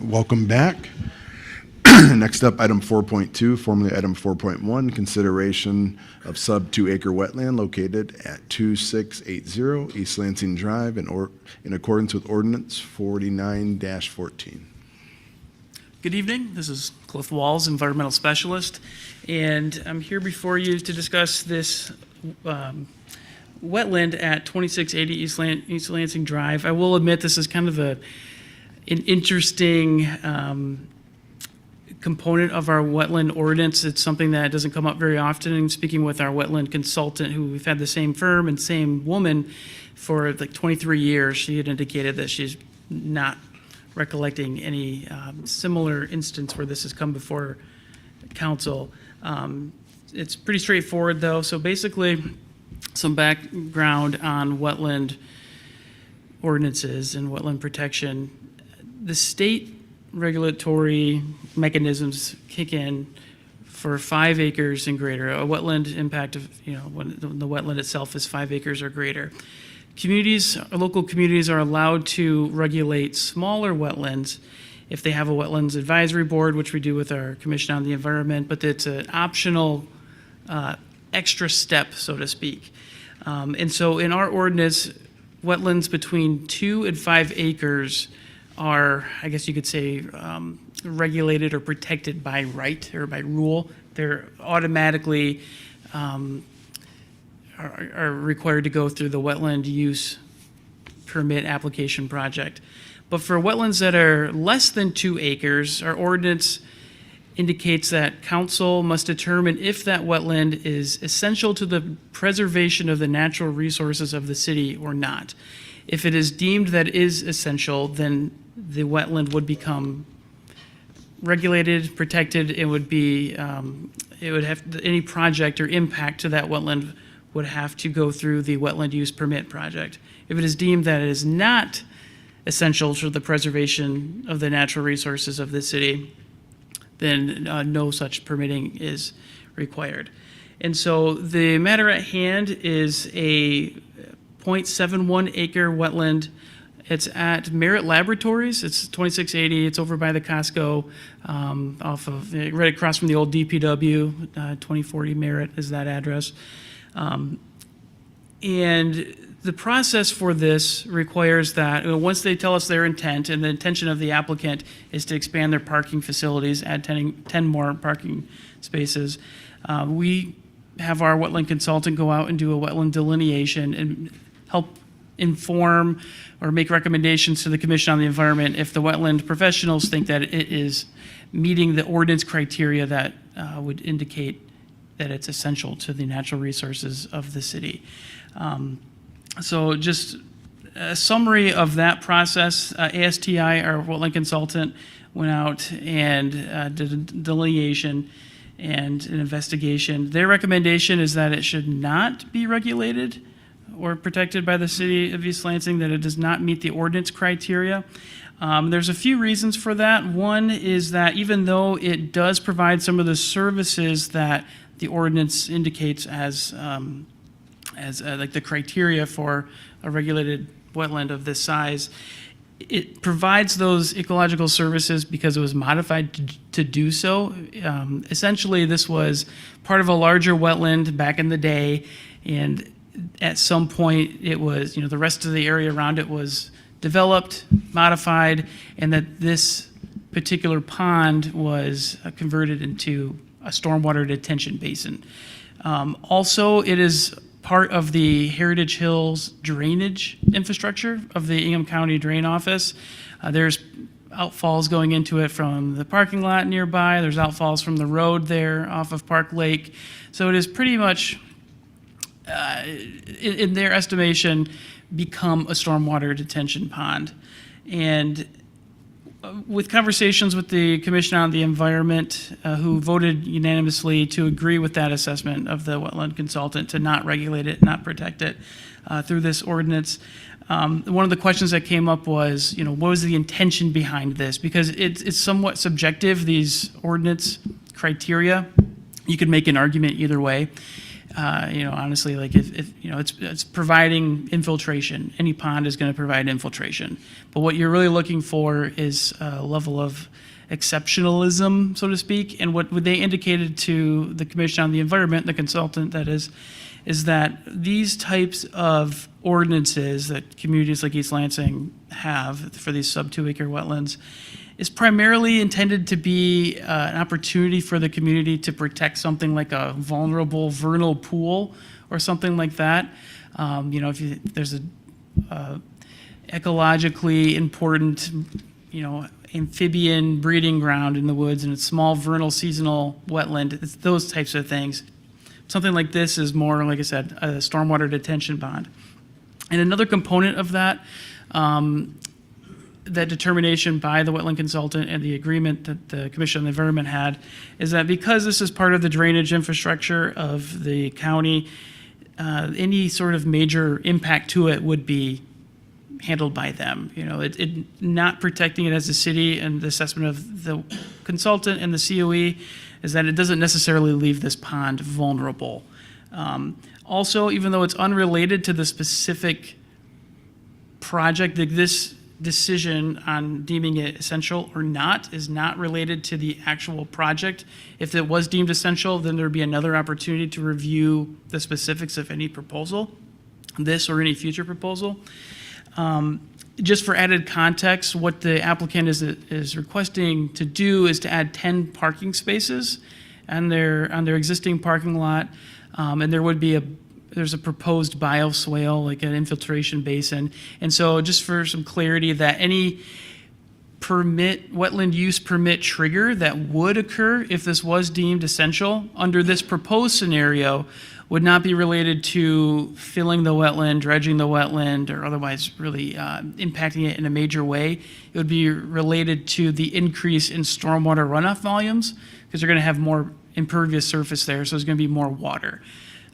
S1: Welcome back. Next up, item 4.2, formerly item 4.1, consideration of sub 2 acre wetland located at 2680 East Lansing Drive in accordance with ordinance 49-14.
S20: Good evening. This is Cliff Walls, environmental specialist, and I'm here before you to discuss this wetland at 2680 East Lansing Drive. I will admit this is kind of an interesting component of our wetland ordinance. It's something that doesn't come up very often. And speaking with our wetland consultant, who we've had the same firm and same woman for like 23 years, she had indicated that she's not recollecting any similar instance where this has come before council. It's pretty straightforward though. So basically, some background on wetland ordinances and wetland protection. The state regulatory mechanisms kick in for 5 acres and greater. A wetland impact of, when the wetland itself is 5 acres or greater. Local communities are allowed to regulate smaller wetlands if they have a wetlands advisory board, which we do with our Commission on the Environment, but it's an optional extra step, so to speak. And so in our ordinance, wetlands between 2 and 5 acres are, I guess you could say, regulated or protected by right or by rule. They're automatically are required to go through the wetland use permit application project. But for wetlands that are less than 2 acres, our ordinance indicates that council must determine if that wetland is essential to the preservation of the natural resources of the city or not. If it is deemed that it is essential, then the wetland would become regulated, protected. It would be, any project or impact to that wetland would have to go through the wetland use permit project. If it is deemed that it is not essential to the preservation of the natural resources of the city, then no such permitting is required. And so the matter at hand is a 0.71 acre wetland. It's at Merritt Laboratories. It's 2680. It's over by the Costco, right across from the old DPW. 2040 Merritt is that address. And the process for this requires that once they tell us their intent, and the intention of the applicant is to expand their parking facilities, add 10 more parking spaces, we have our wetland consultant go out and do a wetland delineation and help inform or make recommendations to the Commission on the Environment if the wetland professionals think that it is meeting the ordinance criteria that would indicate that it's essential to the natural resources of the city. So just a summary of that process, ASTI, our wetland consultant, went out and did a delineation and an investigation. Their recommendation is that it should not be regulated or protected by the city of East Lansing, that it does not meet the ordinance criteria. There's a few reasons for that. One is that even though it does provide some of the services that the ordinance indicates as like the criteria for a regulated wetland of this size, it provides those ecological services because it was modified to do so. Essentially, this was part of a larger wetland back in the day, and at some point it was, the rest of the area around it was developed, modified, and that this particular pond was converted into a stormwater detention basin. Also, it is part of the Heritage Hills drainage infrastructure of the Ingham County Drain Office. There's outfalls going into it from the parking lot nearby. There's outfalls from the road there off of Park Lake. So it is pretty much, in their estimation, become a stormwater detention pond. And with conversations with the Commission on the Environment, who voted unanimously to agree with that assessment of the wetland consultant to not regulate it, not protect it through this ordinance, one of the questions that came up was, what was the intention behind this? Because it's somewhat subjective, these ordinance criteria. You could make an argument either way. Honestly, like if it's providing infiltration. Any pond is going to provide infiltration. But what you're really looking for is a level of exceptionalism, so to speak. And what they indicated to the Commission on the Environment, the consultant that is that these types of ordinances that communities like East Lansing have for these sub-2 acre wetlands is primarily intended to be an opportunity for the community to protect something like a vulnerable vernal pool or something like that. If there's a ecologically important, amphibian breeding ground in the woods and it's small vernal seasonal wetland, it's those types of things. Something like this is more, like I said, a stormwater detention pond. And another component of that, that determination by the wetland consultant and the agreement that the Commission on the Environment had, is that because this is part of the drainage infrastructure of the county, any sort of major impact to it would be handled by them. It not protecting it as a city, and the assessment of the consultant and the COE is that it doesn't necessarily leave this pond vulnerable. Also, even though it's unrelated to the specific project, this decision on deeming it essential or not is not related to the actual project. If it was deemed essential, then there'd be another opportunity to review the specifics of any proposal, this or any future proposal. Just for added context, what the applicant is requesting to do is to add 10 parking spaces on their existing parking lot, and there's a proposed bioswale, like an infiltration basin. And so just for some clarity, that any wetland use permit trigger that would occur if this was deemed essential under this proposed scenario would not be related to filling the wetland, dredging the wetland, or otherwise really impacting it in a major way. It would be related to the increase in stormwater runoff volumes, because they're going to have more impervious surface there, so there's going to be more water.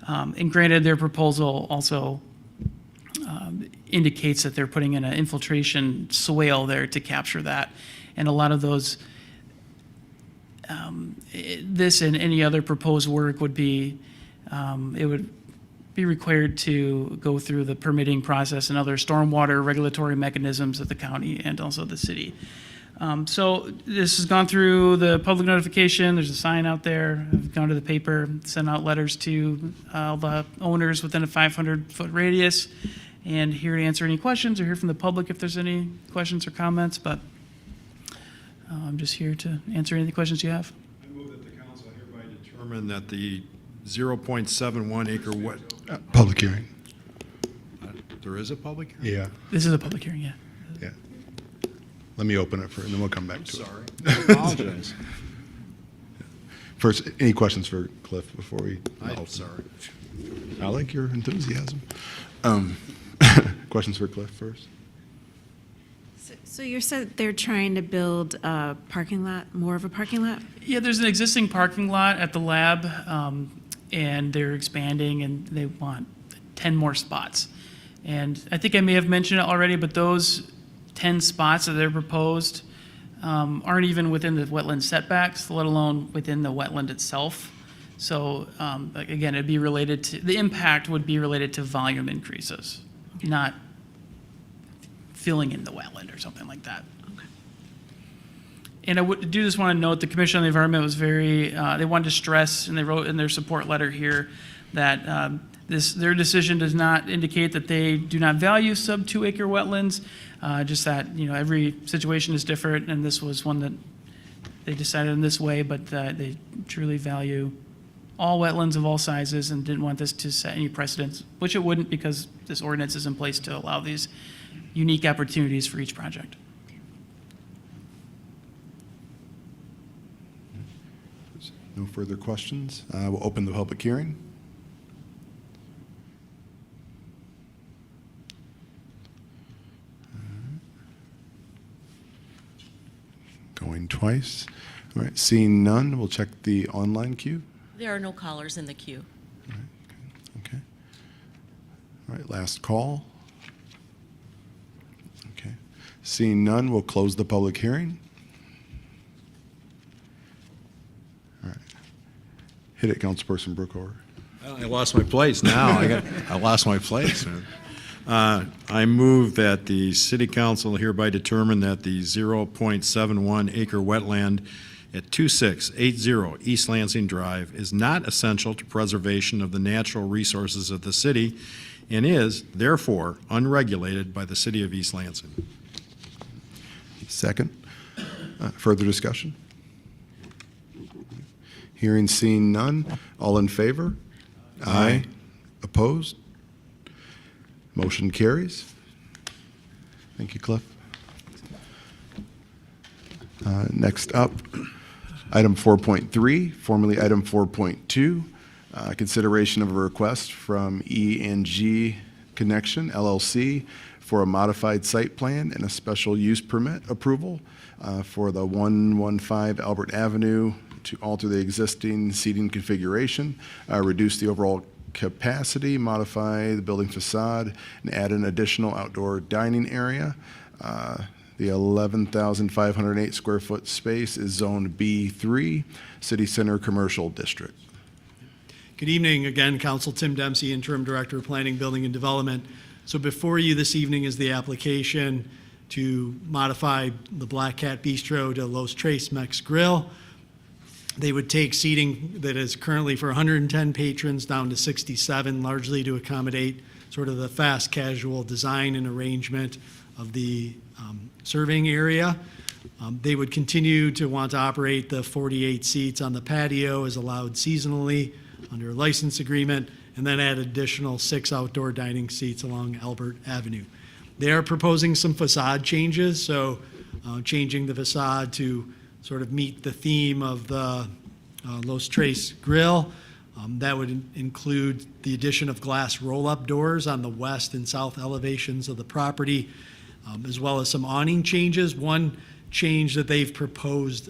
S20: And granted, their proposal also indicates that they're putting in an infiltration swale there to capture that. And a lot of those, this and any other proposed work would be, it would be required to go through the permitting process and other stormwater regulatory mechanisms of the county and also the city. So this has gone through the public notification. There's a sign out there. I've gone to the paper, sent out letters to all the owners within a 500-foot radius, and here to answer any questions or hear from the public if there's any questions or comments. But I'm just here to answer any questions you have.
S3: I move that the council hereby determine that the 0.71 acre
S1: Public hearing.
S3: There is a public hearing?
S1: Yeah.
S2: This is a public hearing, yeah.
S1: Yeah. Let me open it and then we'll come back to
S3: Sorry.
S1: it.
S3: I apologize.
S1: First, any questions for Cliff before we?
S3: I'm sorry.
S1: I like your enthusiasm. Questions for Cliff first?
S4: So you said they're trying to build a parking lot, more of a parking lot?
S20: Yeah, there's an existing parking lot at the lab, and they're expanding, and they want 10 more spots. And I think I may have mentioned it already, but those 10 spots that they're proposed aren't even within the wetland setbacks, let alone within the wetland itself. So again, it'd be related to, the impact would be related to volume increases, not filling in the wetland or something like that.
S4: Okay.
S20: And I do just want to note, the Commission on the Environment was very, they wanted to stress, and they wrote in their support letter here, that their decision does not indicate that they do not value sub-2 acre wetlands, just that, every situation is different, and this was one that they decided in this way, but they truly value all wetlands of all sizes and didn't want this to set any precedents, which it wouldn't, because this ordinance is in place to allow these unique opportunities for each project.
S1: No further questions. We'll open the public hearing. Going twice. All right, seeing none, we'll check the online queue.
S18: There are no callers in the queue.
S1: Okay. All right, last call. Okay. Seeing none, we'll close the public hearing. All right. Hit it, Councilperson Brookover.
S3: I lost my place now. I lost my place. I move that the city council hereby determine that the 0.71 acre wetland at 2680 East Lansing Drive is not essential to preservation of the natural resources of the city and is therefore unregulated by the city of East Lansing.
S1: Second. Further discussion? Hearing seen none. All in favor? Aye. Opposed? Motion carries. Thank you, Cliff. Next up, item 4.3, formerly item 4.2, consideration of a request from E&G Connection LLC for a modified site plan and a special use permit approval for the 115 Albert Avenue to alter the existing seating configuration, reduce the overall capacity, modify the building facade, and add an additional outdoor dining area. The 11,508 square foot space is Zone B3, City Center Commercial District.
S7: Good evening again, Council. Tim Dempsey, Interim Director of Planning, Building, and Development. So before you this evening is the application to modify the Black Cat Bistro to Los Tres Mex Grill. They would take seating that is currently for 110 patrons down to 67, largely to accommodate sort of the fast casual design and arrangement of the serving area. They would continue to want to operate the 48 seats on the patio as allowed seasonally under a license agreement, and then add additional 6 outdoor dining seats along Albert Avenue. They are proposing some facade changes, so changing the facade to sort of meet the theme of the Los Tres Grill. That would include the addition of glass roll-up doors on the west and south elevations of the property, as well as some awning changes. One change that they've proposed,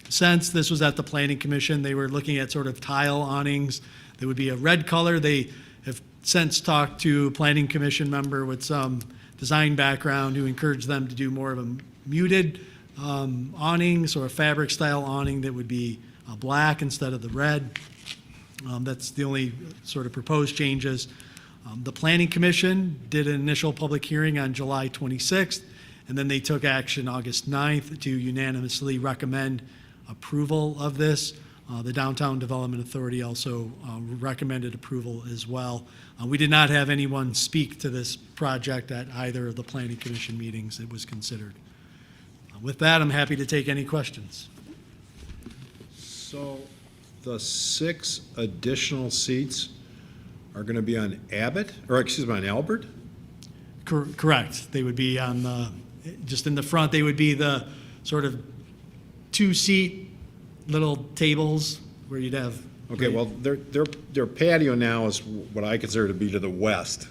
S7: since this was at the Planning Commission, they were looking at sort of tile awnings. There would be a red color. They have since talked to a Planning Commission member with some design background who encouraged them to do more of a muted awnings or a fabric style awning that would be black instead of the red. That's the only sort of proposed changes. The Planning Commission did an initial public hearing on July 26th, and then they took action August 9th to unanimously recommend approval of this. The Downtown Development Authority also recommended approval as well. We did not have anyone speak to this project at either of the Planning Commission meetings it was considered. With that, I'm happy to take any questions.
S3: So the 6 additional seats are going to be on on Albert?
S7: Correct. They would be on the, just in the front, they would be the sort of 2-seat little tables where you'd have.
S3: Okay, well, their patio now is what I consider to be to the west.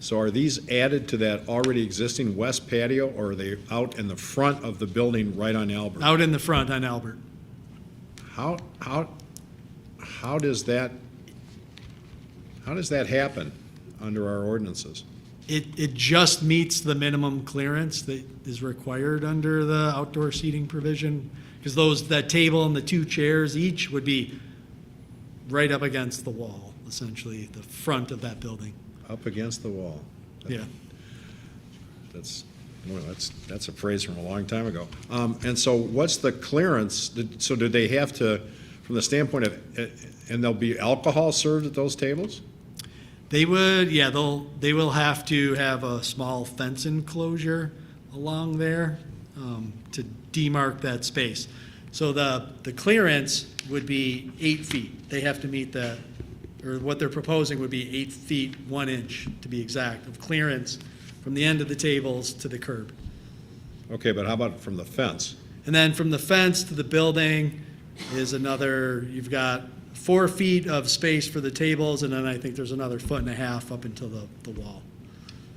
S3: So are these added to that already existing west patio, or are they out in the front of the building right on Albert?
S7: Out in the front on Albert.
S3: How does that happen under our ordinances?
S7: It just meets the minimum clearance that is required under the outdoor seating provision, because that table and the 2 chairs each would be right up against the wall, essentially, the front of that building.
S3: Up against the wall.
S7: Yeah.
S3: That's a phrase from a long time ago. And so what's the clearance? So do they have to, from the standpoint of, and there'll be alcohol served at those tables?
S7: They would, yeah, they will have to have a small fence enclosure along there to demarc that space. So the clearance would be 8 feet. They have to meet that, or what they're proposing would be 8 feet 1 inch, to be exact, of clearance from the end of the tables to the curb.
S3: Okay, but how about from the fence?
S7: And then from the fence to the building is another, you've got 4 feet of space for the tables, and then I think there's another 1.5 feet up until the wall.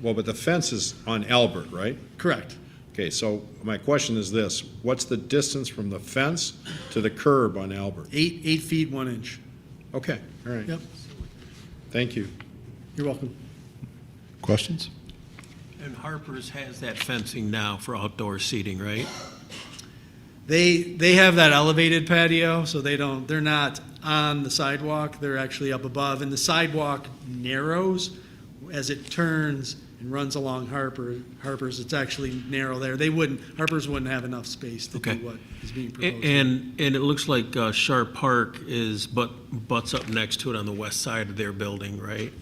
S3: Well, but the fence is on Albert, right?
S7: Correct.
S3: Okay, so my question is this: what's the distance from the fence to the curb on Albert?
S7: 8 feet 1 inch.
S3: Okay, all right.
S7: Yep.
S3: Thank you.
S7: You're welcome.
S1: Questions?
S8: And Harper's has that fencing now for outdoor seating, right?
S7: They have that elevated patio, so they're not on the sidewalk, they're actually up above, and the sidewalk narrows as it turns and runs along Harper's. It's actually narrow there. Harper's wouldn't have enough space to do what is being proposed.
S8: And it looks like Sharp Park butts up next to it on the west side of their building, right?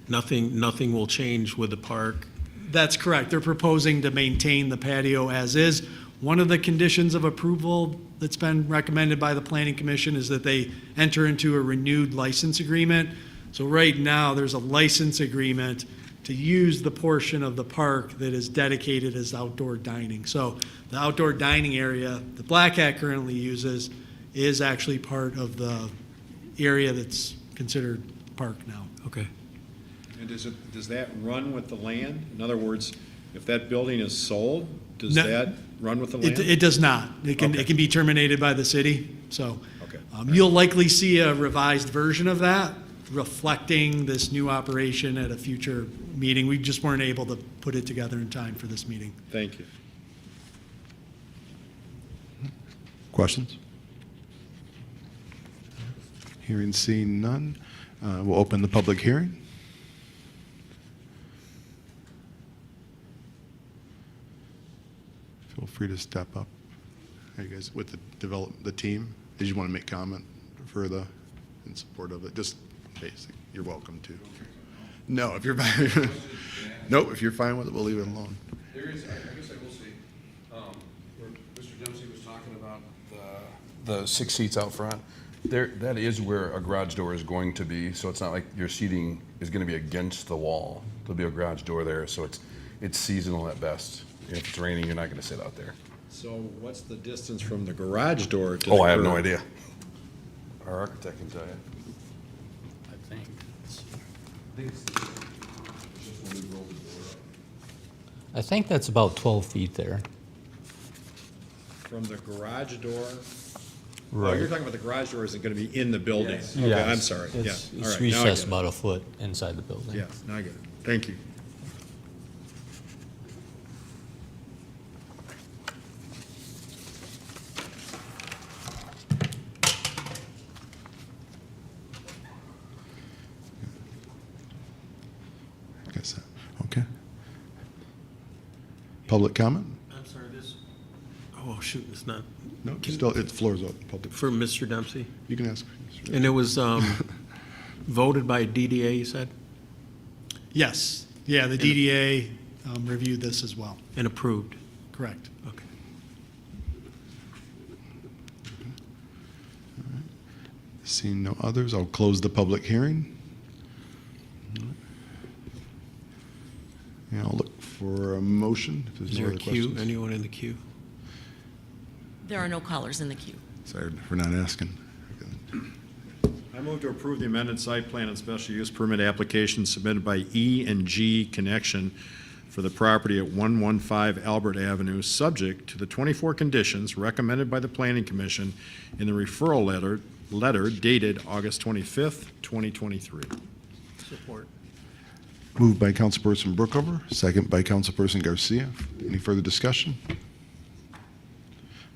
S8: Nothing will change with the park?
S7: That's correct. They're proposing to maintain the patio as is. One of the conditions of approval that's been recommended by the Planning Commission is that they enter into a renewed license agreement. So right now, there's a license agreement to use the portion of the park that is dedicated as outdoor dining. So the outdoor dining area that Black Hat currently uses is actually part of the area that's considered park now.
S8: Okay.
S3: And does that run with the land? In other words, if that building is sold, does that run with the land?
S7: It does not. It can be terminated by the city. So
S3: Okay.
S7: you'll likely see a revised version of that reflecting this new operation at a future meeting. We just weren't able to put it together in time for this meeting.
S3: Thank you.
S1: Questions? Hearing seen none. We'll open the public hearing. Feel free to step up. Are you guys with the team? Did you want to make comment in support of it? Just basic. You're welcome to. No, if you're fine. No, if you're fine with it, we'll leave it alone.
S19: There is, I guess I will say, where Mr. Dempsey was talking about the 6 seats out front, that is where a garage door is going to be, so it's not like your seating is going to be against the wall. There'll be a garage door there, so it's seasonal at best. If it's raining, you're not going to sit out there.
S3: So what's the distance from the garage door to the
S19: Oh, I have no
S3: curb?
S19: idea. Our architect can tell you. I think.
S21: I think that's about 12 feet there.
S3: From the garage door? Oh,
S21: Right.
S3: you're talking about the garage door isn't going to be in the building?
S21: Yes.
S3: Okay,
S21: Yes.
S3: I'm sorry. Yeah.
S21: It's
S3: All right, now I
S21: recessed
S3: get it.
S21: about a foot inside the building.
S3: Yeah, now I get it. Thank you.
S1: I guess that. Okay. Public comment?
S8: I'm sorry, oh, shoot, it's not.
S1: No, the floor's open. Public.
S8: For Mr. Dempsey?
S1: You can ask.
S8: And it was voted by DDA, you said?
S7: Yes. Yeah, the DDA reviewed this as well.
S8: And approved?
S7: Correct.
S8: Okay.
S1: Seeing no others, I'll close the public hearing. And I'll look for a motion if there's
S8: Is
S1: no
S8: there
S1: other
S8: a queue?
S1: questions.
S8: Anyone in the queue?
S18: There are no callers in the queue.
S1: Sorry for not asking.
S3: I move to approve the amended site plan and special use permit application submitted by E&G Connection for the property at 115 Albert Avenue, subject to the 24 conditions recommended by the Planning Commission in the referral letter dated August 25th, 2023.
S8: Support.
S1: Moved by Councilperson Brookover, second by Councilperson Garcia. Any further discussion?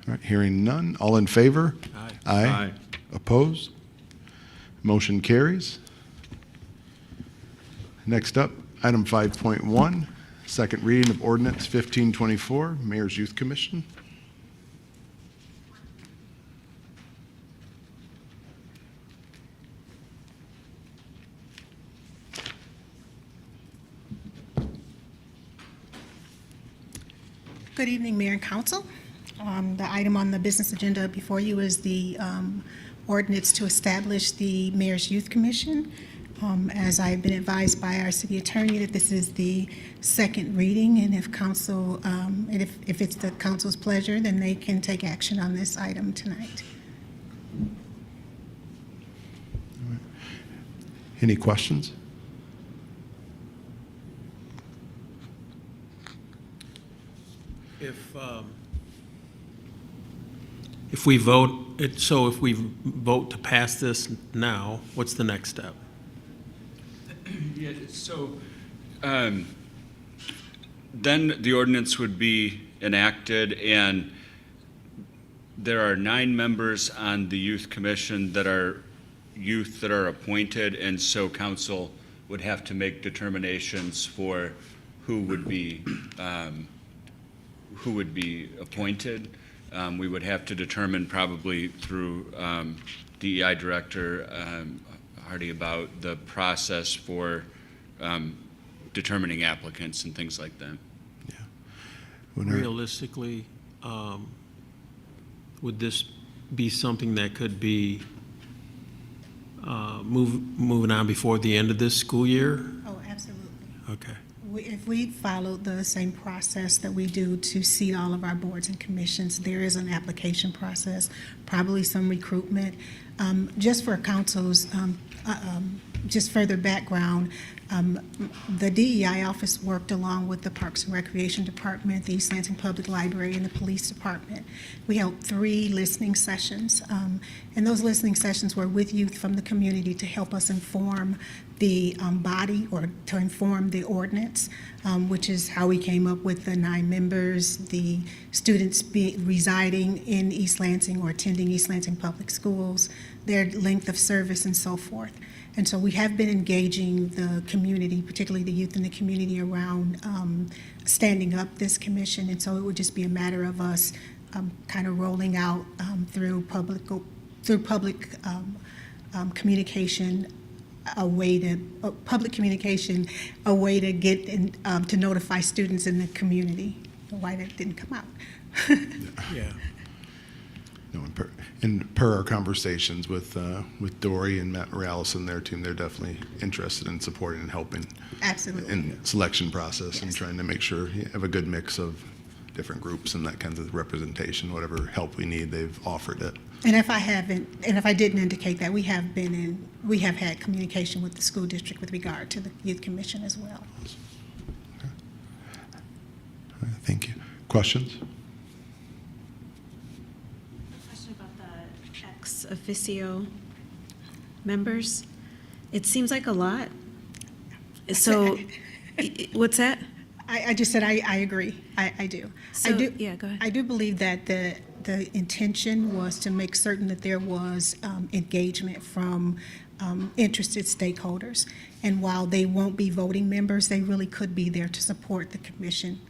S1: All right, hearing none. All in favor?
S8: Aye.
S3: Aye.
S1: Opposed? Motion carries. Next up, item 5.1, second reading of ordinance 1524, Mayor's Youth Commission.
S22: Good evening, Mayor and Council. The item on the business agenda before you is the ordinance to establish the Mayor's Youth Commission. As I've been advised by our city attorney that this is the second reading, and if council, and if it's the council's pleasure, then they can take action on this item tonight.
S1: Any questions?
S8: If we vote, if we vote to pass this now, what's the next step?
S6: Yeah, so then the ordinance would be enacted, and there are 9 members on the youth commission that are youth that are appointed, and so council would have to make determinations for who would be appointed. We would have to determine probably through DEI Director Hardy about the process for determining applicants and things like that.
S8: Realistically, would this be something that could be moving on before the end of this school year?
S22: Oh, absolutely.
S8: Okay.
S22: If we followed the same process that we do to seat all of our boards and commissions, there is an application process, probably some recruitment. Just for council's, just further background, the DEI office worked along with the Parks and Recreation Department, the East Lansing Public Library, and the Police Department. We held 3 listening sessions, and those listening sessions were with youth from the community to help us inform the body, or to inform the ordinance, which is how we came up with the 9 members, the students residing in East Lansing or attending East Lansing Public Schools, their length of service, and so forth. And so we have been engaging the community, particularly the youth in the community, around standing up this commission. And so it would just be a matter of us kind of rolling out through public communication a way to get in, to notify students in the community. Why that didn't come out.
S8: Yeah.
S1: No, and per our conversations with Dory and Matt Morales and their team, they're definitely interested in supporting and helping
S22: Absolutely.
S1: in selection process and
S22: Yes.
S1: trying to make sure you have a good mix of different groups and that kind of representation. Whatever help we need, they've offered it.
S22: And if I didn't indicate that, we have had communication with the school district with regard to the youth commission as well.
S1: Thank you. Questions?
S4: Question about the ex officio members. It seems like a lot. So, what's that?
S22: I just said I agree. I do.
S4: So, yeah, go ahead.
S22: I do believe that the intention was to make certain that there was engagement from interested stakeholders. And while they won't be voting members, they really could be there to support the commission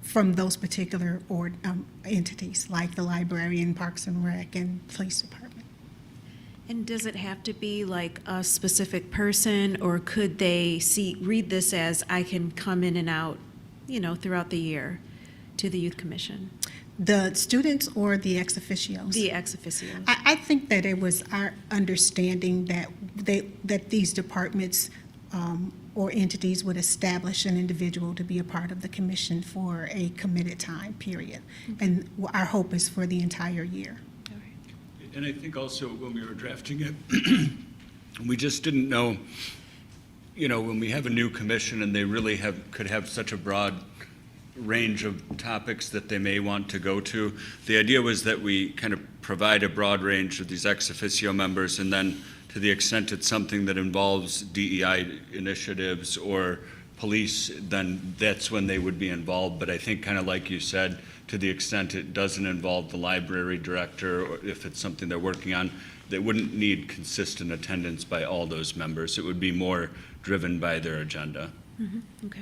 S22: from those particular entities, like the library and Parks and Rec and Police Department.
S4: And does it have to be like a specific person, or could they read this as I can come in and out, throughout the year to the youth commission?
S22: The students or the ex officios?
S4: The ex officios.
S22: I think that it was our understanding that these departments or entities would establish an individual to be a part of the commission for a committed time period. And our hope is for the entire year.
S6: And I think also when we were drafting it, we just didn't know, when we have a new commission and they really could have such a broad range of topics that they may want to go to. The idea was that we kind of provide a broad range of these ex officio members, and then to the extent it's something that involves DEI initiatives or police, then that's when they would be involved. But I think, kind of like you said, to the extent it doesn't involve the library director, or if it's something they're working on, they wouldn't need consistent attendance by all those members. It would be more driven by their agenda.
S4: Mm-hmm. Okay.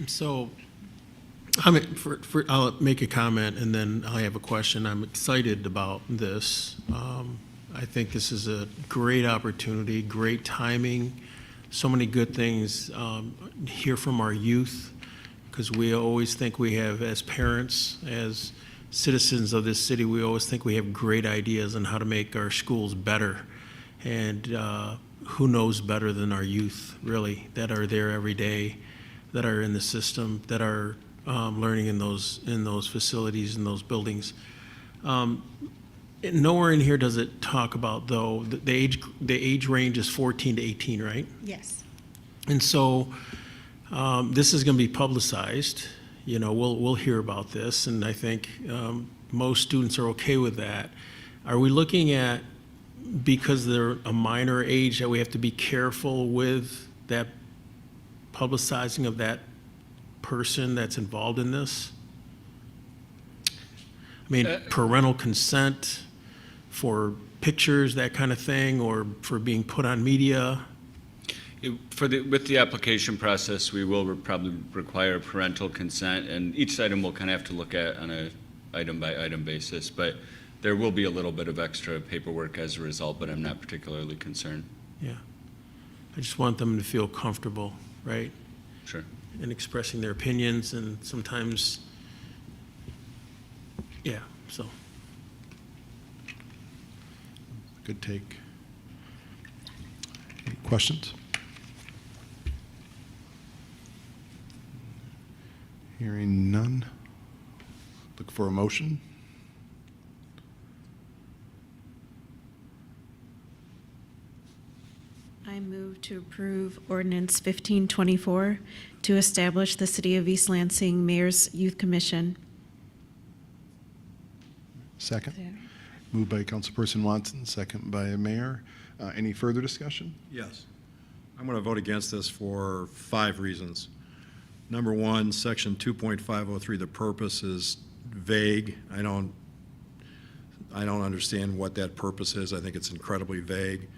S8: So, I'll make a comment and then I have a question. I'm excited about this. I think this is a great opportunity, great timing, so many good things. Hear from our youth, because we always think we have, as parents, as citizens of this city, we always think we have great ideas on how to make our schools better. And who knows better than our youth, really, that are there every day, that are in the system, that are learning in those facilities, in those buildings. Nowhere in here does it talk about, though, the age range is 14 to 18, right?
S22: Yes.
S8: And so this is going to be publicized. We'll hear about this, and I think most students are okay with that. Are we looking at, because they're a minor age, that we have to be careful with that publicizing of that person that's involved in this? mean, parental consent for pictures, that kind of thing, or for being put on media?
S6: With the application process, we will probably require parental consent, and each item we'll kind of have to look at on a item-by-item basis, but there will be a little bit of extra paperwork as a result, but I'm not particularly concerned.
S8: Yeah. I just want them to feel comfortable, right?
S6: Sure.
S8: In expressing their opinions, and sometimes, yeah, so.
S1: Good take. Any questions? Hearing none. Look for a motion.
S4: I move to approve ordinance 1524 to establish the City of East Lansing Mayor's Youth Commission.
S1: Second. Moved by Councilperson Watson, second by Mayor. Any further discussion?
S3: Yes. I'm going to vote against this for 5 reasons. Number one, section 2.503, the purpose is vague. I don't understand what that purpose is. I think it's incredibly vague.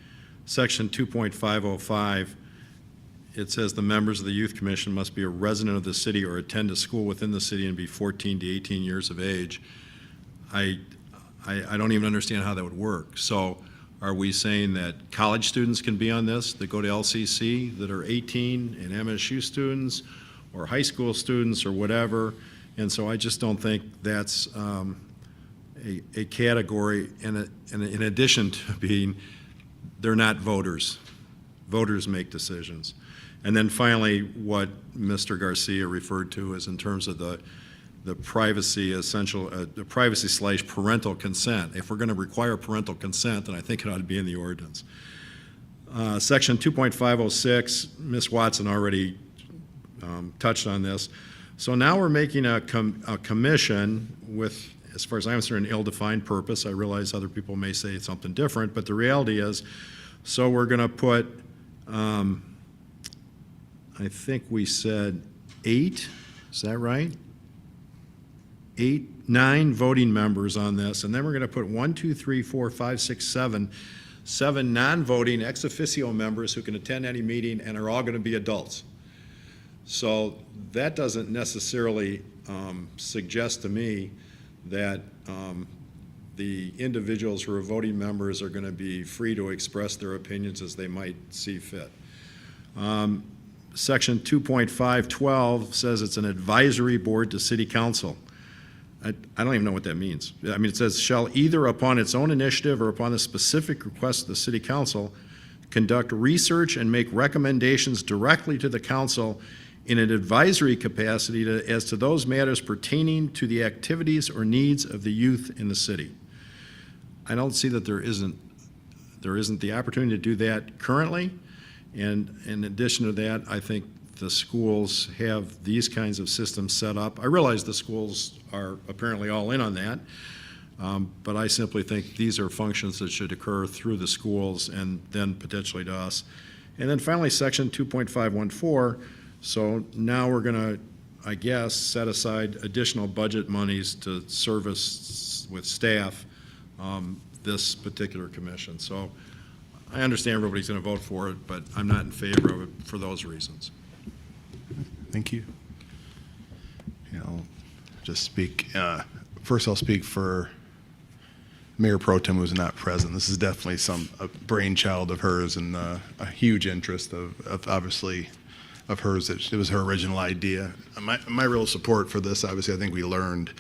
S3: Section 2.505, it says the members of the Youth Commission must be a resident of the city or attend a school within the city and be 14 to 18 years of age. I don't even understand how that would work. So are we saying that college students can be on this that go to LCC that are 18 and MSU students or high school students or whatever? And so I just don't think that's a category, and in addition to being, they're not voters. Voters make decisions. And then finally, what Mr. Garcia referred to is in terms of the privacy the privacy / parental consent. If we're going to require parental consent, then I think it ought to be in the ordinance. Section 2.506, Ms. Watson already touched on this. So now we're making a commission with, as far as I'm concerned, an ill-defined purpose. I realize other people may say it's something different, but the reality is, so we're going to put, I think we said 8, is that right? 9 voting members on this, and then we're going to put 1, 2, 3, 4, 5, 6, 7 non-voting ex officio members who can attend any meeting and are all going to be adults. So that doesn't necessarily suggest to me that the individuals who are voting members are going to be free to express their opinions as they might see fit. Section 2.512 says it's an advisory board to city council. I don't even know what that means. I mean, it says, shall either upon its own initiative or upon the specific request of the city council conduct research and make recommendations directly to the council in an advisory capacity as to those matters pertaining to the activities or needs of the youth in the city. I don't see that there isn't the opportunity to do that currently. And in addition to that, I think the schools have these kinds of systems set up. I realize the schools are apparently all in on that, but I simply think these are functions that should occur through the schools and then potentially to us. And then finally, section 2.514, so now we're going to, I guess, set aside additional budget monies to service with staff this particular commission. So I understand everybody's going to vote for it, but I'm not in favor of it for those reasons.
S1: Thank you. Yeah, I'll just speak. First, I'll speak for Mayor Pro Tem, who's not present. This is definitely a brainchild of hers and a huge interest of obviously of hers. It was her original idea. My real support for this, obviously, I think we learned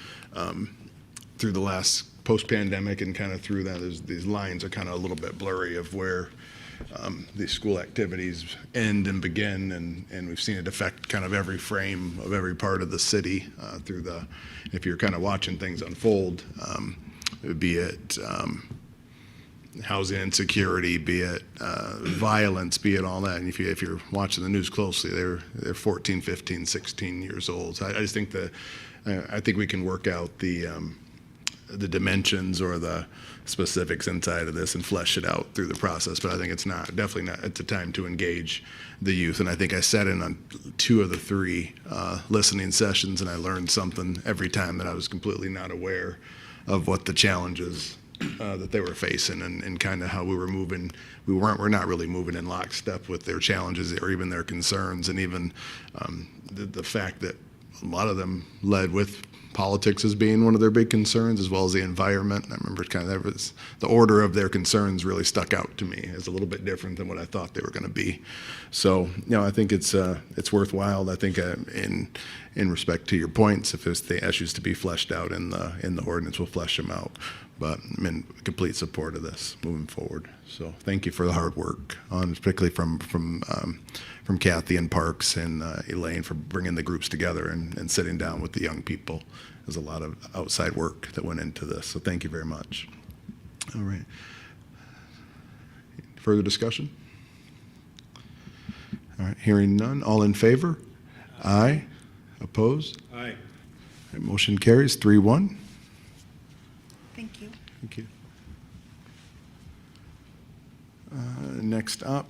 S1: through the last post-pandemic and kind of through that, these lines are kind of a little bit blurry of where these school activities end and begin, and we've seen it affect kind of every frame of every part of the city through if you're kind of watching things unfold, be it housing insecurity, be it violence, be it all that. And if you're watching the news closely, they're 14, 15, 16 years old. So I just think I think we can work out the dimensions or the specifics inside of this and flesh it out through the process. But I think it's definitely not at the time to engage the youth. And I think I sat in on 2 of the 3 listening sessions, and I learned something every time that I was completely not aware of what the challenges that they were facing and kind of how we were moving. We're not really moving in lockstep with their challenges or even their concerns, and even the fact that a lot of them led with politics as being one of their big concerns, as well as the environment. I remember kind of that was the order of their concerns really stuck out to me as a little bit different than what I thought they were going to be. So, I think it's worthwhile. I think in respect to your points, if there's the issues to be fleshed out in the ordinance, we'll flesh them out. But I'm in complete support of this moving forward. So thank you for the hard work, particularly from Kathy and Parks and Elaine for bringing the groups together and sitting down with the young people. There's a lot of outside work that went into this. So thank you very much. All right. Further discussion? All right. Hearing none. All in favor? Aye. Opposed?
S3: Aye.
S1: All right, motion carries 3-1.
S22: Thank you.
S1: Thank you. Next up,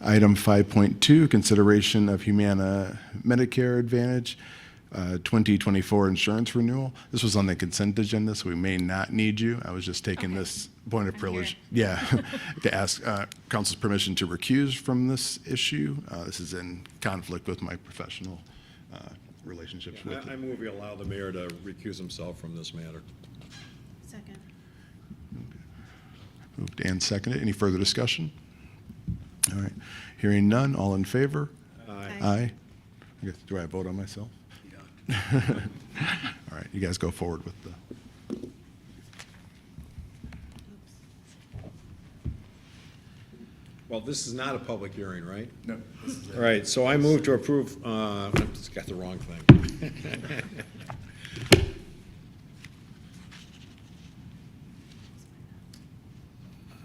S1: item 5.2, consideration of Humana Medicare Advantage 2024 insurance renewal. This was on the consent agenda, so we may not need you. I was just taking this point of privilege, to ask council's permission to recuse from this issue. This is in conflict with my professional relationships with
S3: I move we allow the mayor to recuse himself from this matter.
S4: Second.
S1: Moved and seconded. Any further discussion? All right. Hearing none. All in favor?
S3: Aye.
S1: Aye. I guess, do I vote on myself? Yeah. All right. You guys go forward with the.
S3: Well, this is not a public hearing, right?
S1: No.
S3: All right, so I move to approve, I just got the wrong thing.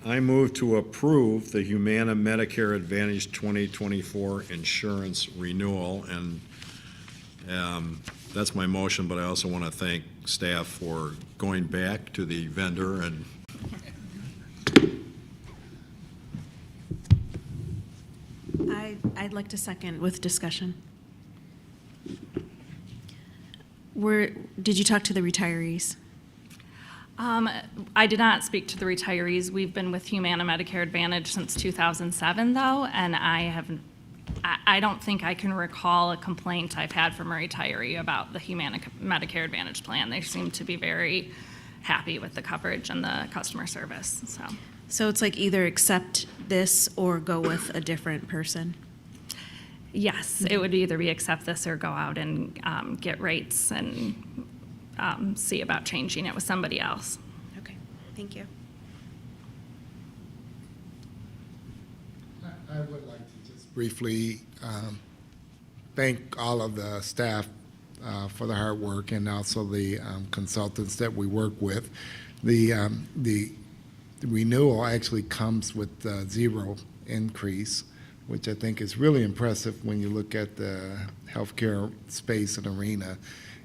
S3: I move to approve the Humana Medicare Advantage 2024 insurance renewal, and that's my motion, but I also want to thank staff for going back to the vendor and
S4: I'd like to second with discussion. Did you talk to the retirees?
S5: I did not speak to the retirees. We've been with Humana Medicare Advantage since 2007, though, and I don't think I can recall a complaint I've had from a retiree about the Humana Medicare Advantage plan. They seem to be very happy with the coverage and the customer service.
S4: So it's like either accept this or go with a different person?
S5: Yes, it would either be accept this or go out and get rates and see about changing it with somebody else.
S4: Okay, thank you.
S11: I would like to just briefly thank all of the staff for the hard work and also the consultants that we work with. The renewal actually comes with zero increase, which I think is really impressive when you look at the healthcare space and arena.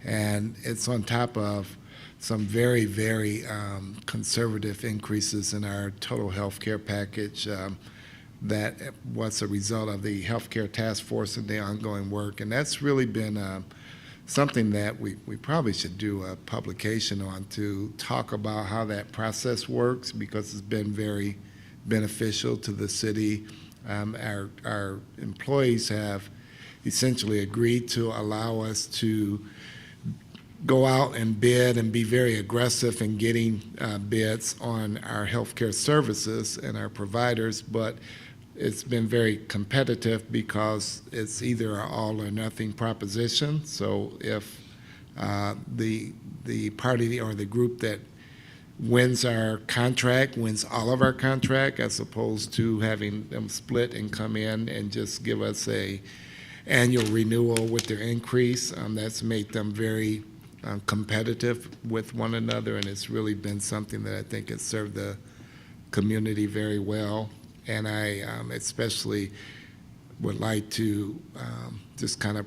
S11: And it's on top of some very, very conservative increases in our total healthcare package that was a result of the healthcare task force and the ongoing work. And that's really been something that we probably should do a publication on to talk about how that process works, because it's been very beneficial to the city. Our employees have essentially agreed to allow us to go out and bid and be very aggressive in getting bids on our healthcare services and our providers, but it's been very competitive because it's either an all or nothing proposition. So if the party or the group that wins our contract wins all of our contract, as opposed to having them split and come in and just give us a annual renewal with their increase, that's made them very competitive with one another, and it's really been something that I think has served the community very well. And I especially would like to just kind of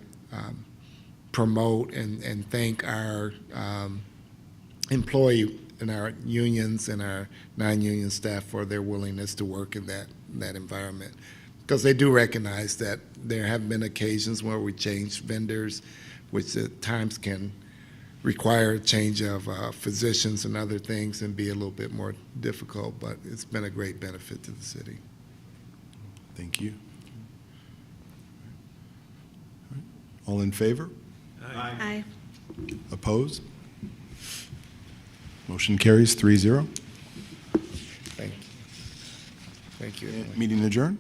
S11: promote and thank our employee and our unions and our non-union staff for their willingness to work in that environment, because they do recognize that there have been occasions where we changed vendors, which at times can require a change of physicians and other things and be a little bit more difficult, but it's been a great benefit to the city.
S1: Thank you. All in favor?
S4: Aye.
S1: Opposed? Motion carries 3-0.
S11: Thank you. Thank you.
S1: Meeting adjourned.